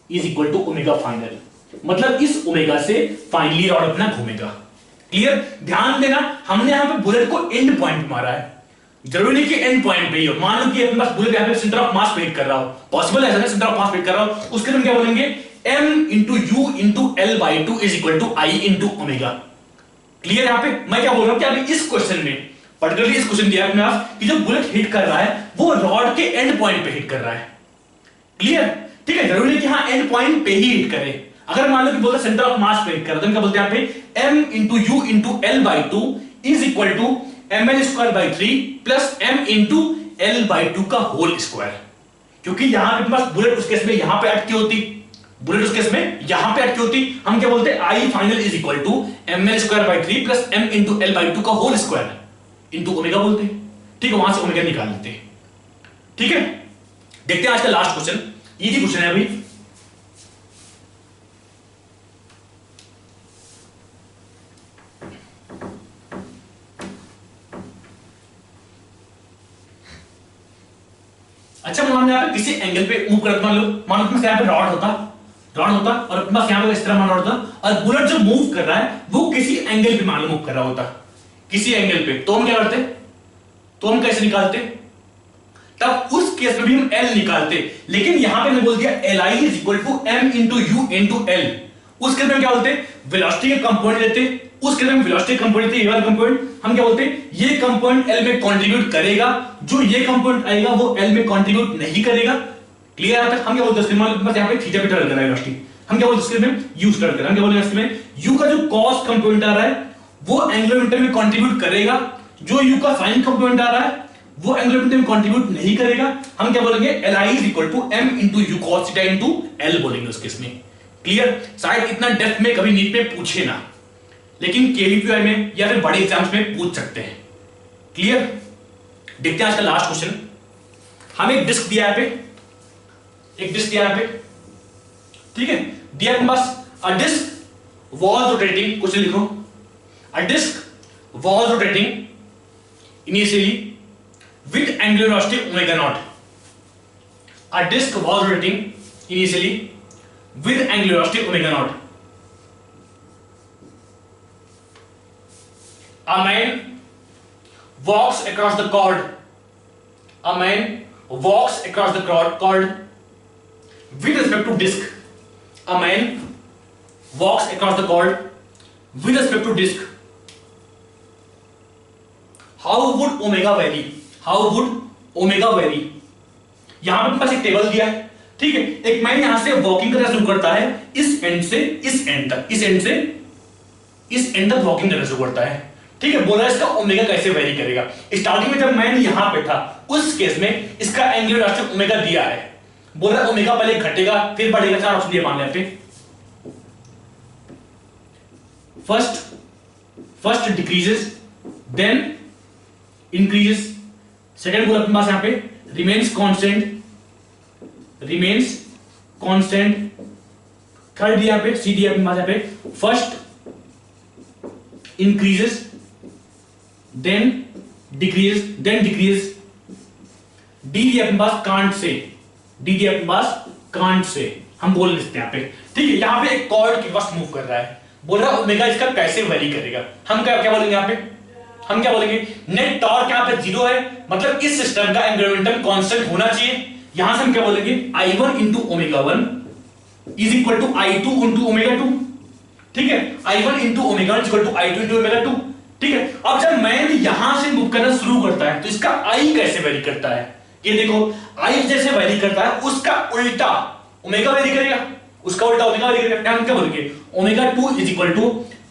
is equal to omega final. मतलब इस ओमेगा से फाइनली रॉड अपना घूमेगा। क्लियर। ध्यान देना हमने यहां पे बुलेट को एंड पॉइंट मारा है, जरूरी नहीं कि एंड पॉइंट पे ही हो। मान लो कि अपने पास बुलेट यहां पे सेंटर ऑफ मास पे हिट कर रहा हो, पॉसिबल है सेंटर ऑफ मास पे हिट कर रहा हो, उसके हम क्या बोलेंगे m into u into l/2 is equal to i into omega. Clear. यहां पे मैं क्या बोल रहा हूं कि अभी इस क्वेश्चन में पर्टिकुलरली इस क्वेश्चन दिया है अपने पास कि जो बुलेट हिट कर रहा है वो रॉड के एंड पॉइंट पे हिट कर रहा है। क्लियर। ठीक है, जरूरी नहीं कि हाँ एंड पॉइंट पे ही हिट करे। अगर मान लो कि बोलते सेंटर ऑफ मास पे हिट कर रहा है तो क्या बोलते हैं यहां पे m into u into l/2 is equal to ml²/3 plus m into l/2 का होल स्क्वायर। क्योंकि यहां पे पास बुलेट उस केस में यहां पे अटकी होती, बुलेट उस केस में यहां पे अटकी होती, हम क्या बोलते हैं i final is equal to ml²/3 plus m into l/2 का होल स्क्वायर इंटू ओमेगा बोलते हैं। ठीक है, वहां से ओमेगा निकाल लेते हैं। ठीक है, देखते हैं आज का लास्ट क्वेश्चन, इजी क्वेश्चन है अभी। अच्छा मान लो यहां पे किसी एंगल पे मूव करता, मान लो यहां पे रॉड होता और अपने पास यहां पे इस तरह मान होता और बुलेट जो मूव कर रहा है वो किसी एंगल पे मान लो मूव कर रहा होता, किसी एंगल पे, तो हम क्या करते, तो हम कैसे निकालते, तब उस केस में भी हम L निकालते। लेकिन यहां पे मैंने बोल दिया Li is equal to m into U into L। उस केस में क्या बोलते, वेलोसिटी के कंपोनेंट लेते, उस केस में वेलोसिटी कंपोनेंट ये वाला कंपोनेंट हम क्या बोलते, ये कंपोनेंट L में कंट्रीब्यूट करेगा, जो ये कंपोनेंट आएगा वो L में कंट्रीब्यूट नहीं करेगा। क्लियर है? हम क्या बोलते हैं बस यहां पे थीटा पे टर्न कर रहा है वेलोसिटी, हम क्या बोलते हैं इसके में u टर्न कर रहा है, हम क्या बोलेंगे इसमें u का जो cos कंपोनेंट आ रहा है वो एंगुलर मोमेंटम में कंट्रीब्यूट करेगा, जो u का sin कंपोनेंट आ रहा है वो एंगुलर मोमेंटम में कंट्रीब्यूट नहीं करेगा। हम क्या बोलेंगे Li is equal to m into U cos theta into L बोलेंगे उस केस में। क्लियर। शायद इतना डेप्थ में कभी नीट पे पूछे ना, लेकिन केवीपीआई में या फिर बड़े एग्जाम्स में पूछ सकते हैं। क्लियर। देखते हैं आज का लास्ट क्वेश्चन। हमें एक डिस्क दिया है पे, एक डिस्क दिया है पे, ठीक है, दिया है बस a disc was rotating, question लिखो, a disc was rotating initially with angular velocity omega naught. A disk was rotating initially with angular velocity omega naught. A man walks across the cord. A man walks across the cord with respect to disk. A man walks across the cord with respect to disk. How would omega vary? How would omega very. यहां पे पास एक टेबल दिया है, ठीक है, एक मैन यहां से वॉकिंग करना शुरू करता है, इस एंड से इस एंड तक, इस एंड से इस एंड तक वॉकिंग करना शुरू करता है, ठीक है। बोला इसका ओमेगा कैसे वेरी करेगा। स्टार्टिंग में जब मैन यहां पे था उस केस में इसका एंगुलर वेलोसिटी ओमेगा दिया है, बोला ओमेगा पहले घटेगा फिर बढ़ेगा, चार ऑप्शन दिए मान लें पे। First decreases then increases, second बोला अपने पास यहां पे रिमेन्स कांस्टेंट, थर्ड दिया पे, सी दिया अपने पास यहां पे first increases then decreases, D दिया अपने पास कांट से, डी दिया अपने पास कांट से, हम बोल लेते हैं यहां पे, ठीक है। यहां पे एक कॉर्ड के पास मूव कर रहा है, बोल रहा है ओमेगा इसका कैसे वेरी करेगा। हम क्या बोलेंगे यहां पे, हम क्या बोलेंगे नेट टॉर्क यहां पे जीरो है, मतलब इस सिस्टम का एंगुलर मोमेंटम कांस्टेंट होना चाहिए। यहां से हम क्या बोलेंगे I1 into omega 1 is equal to I2 into omega 2, ठीक है, I1 into omega 1 is equal to I2 into omega 2, ठीक है। अब जब मैन यहां से मूव करना शुरू करता है तो इसका I कैसे वेरी करता है, ये देखो I जैसे वेरी करता है उसका उल्टा ओमेगा वेरी करेगा, उसका उल्टा ओमेगा वेरी करेगा। हम क्या बोलेंगे omega 2 is equal to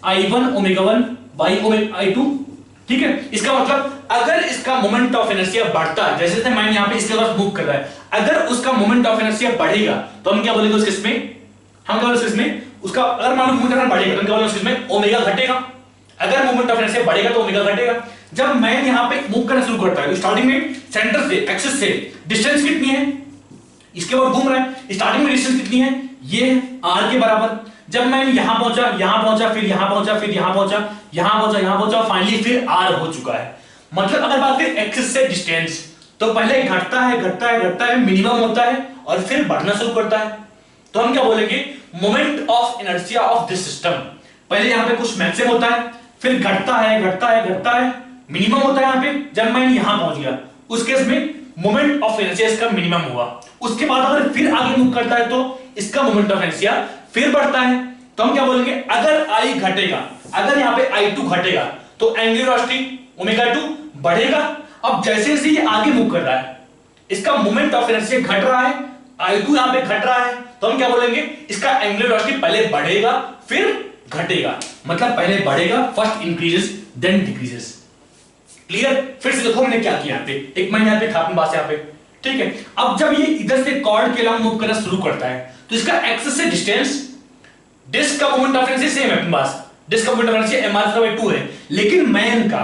I1 omega 1 by omega I2। ठीक है, इसका मतलब अगर इसका मोमेंट ऑफ इनर्शिया बढ़ता है, जैसे जैसे मैन यहां पे इसके पास मूव कर रहा है, अगर उसका मोमेंट ऑफ इनर्शिया बढ़ेगा तो हम क्या बोलेंगे उस केस में, हम क्या बोलेंगे उस केस में, उसका अगर मान लो मोमेंट ऑफ बढ़ेगा तो हम क्या बोलेंगे उस केस में ओमेगा घटेगा। अगर मोमेंट ऑफ इनर्शिया बढ़ेगा तो ओमेगा घटेगा। जब मैन यहां पे मूव करना शुरू करता है, स्टार्टिंग में सेंटर से एक्सिस से डिस्टेंस कितनी है, इसके बाद घूम रहा है, स्टार्टिंग में डिस्टेंस कितनी है, ये r के बराबर। जब मैं यहां पहुंचा, फिर यहां पहुंचा, फिर यहां पहुंचा, यहां पहुंचा, यहां पहुंचा, फाइनली फिर r हो चुका है। मतलब अगर बात करें एक्सिस से डिस्टेंस, तो पहले घटता है, मिनिमम होता है और फिर बढ़ना शुरू करता है। तो हम क्या बोलेंगे, moment of inertia of this system, पहले यहां पे कुछ मैक्सिमम होता है, फिर घटता है, मिनिमम होता है यहां पे। जब मैं यहां पहुंच गया उस केस में मोमेंट ऑफ इनर्शिया इसका मिनिमम हुआ। उसके बाद अगर फिर आगे मूव करता है तो इसका मोमेंट ऑफ इनर्शिया फिर बढ़ता है। तो हम क्या बोलेंगे, अगर I घटेगा, अगर यहां पे I2 घटेगा तो एंगुलर वेलोसिटी ओमेगा 2 बढ़ेगा। अब जैसे जैसे ये आगे मूव कर रहा है, इसका मोमेंट ऑफ इनर्शिया घट रहा है, I2 यहां पे घट रहा है, तो हम क्या बोलेंगे, इसका एंगुलर वेलोसिटी पहले बढ़ेगा फिर घटेगा। मतलब पहले बढ़ेगा, first increases then decreases. Clear? फिर से देखो हमने क्या किया, यहाँ पे एक मैंने यहाँ पे था अपने पास यहाँ पे, ठीक है। अब जब ये इधर से कॉर्ड के अलावा मूव करना शुरू करता है तो इसका एक्सिस से डिस्टेंस, डिस्क का मोमेंट ऑफ इनर्शिया सेम है अपने पास, डिस्क का मोमेंट ऑफ इनर्शिया mr2 है, लेकिन मैन का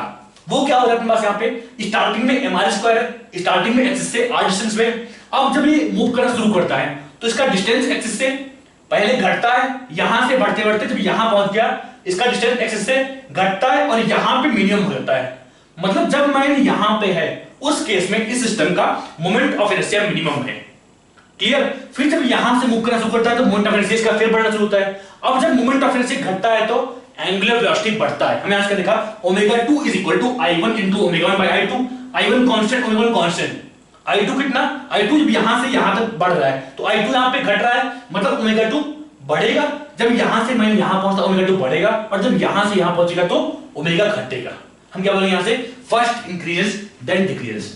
वो क्या हो रहा है अपने पास यहाँ पे, स्टार्टिंग में mr2 है, स्टार्टिंग में एक्सिस से r डिस्टेंस में। अब जब ये मूव करना शुरू करता है तो इसका डिस्टेंस एक्सिस से पहले घटता है, यहां से बढ़ते बढ़ते जब यहां पहुंच गया इसका डिस्टेंस एक्सिस से घटता है और यहां पे मिनिमम हो जाता है। मतलब जब मैन यहां पे है उस केस में इस सिस्टम का मोमेंट ऑफ इनर्शिया मिनिमम है। क्लियर? फिर जब यहां से मूव करना शुरू करता है तो मोमेंट ऑफ इनर्शिया इसका फिर बढ़ना शुरू होता है। अब जब मोमेंट ऑफ इनर्शिया घटता है तो एंगुलर वेलोसिटी बढ़ता है। हमने आज का देखा omega 2 is equal to I1 into omega 1 by I2। I1 constant, omega 1 constant. I2 कितना, I2 जब यहां से यहां तक बढ़ रहा है तो I2 यहां पे घट रहा है, मतलब ओमेगा 2 बढ़ेगा। जब यहां से मैं यहां पहुंचता ओमेगा 2 बढ़ेगा और जब यहां से यहां पहुंचेगा तो ओमेगा घटेगा। हम क्या बोलेंगे यहां से, first increases then decreases.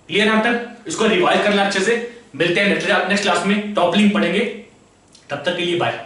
Clear यहां तक? इसको रिवाइज करना अच्छे से। मिलते हैं नेक्स्ट क्लास में, टॉप लिंक पढ़ेंगे। तब तक के लिए बाय।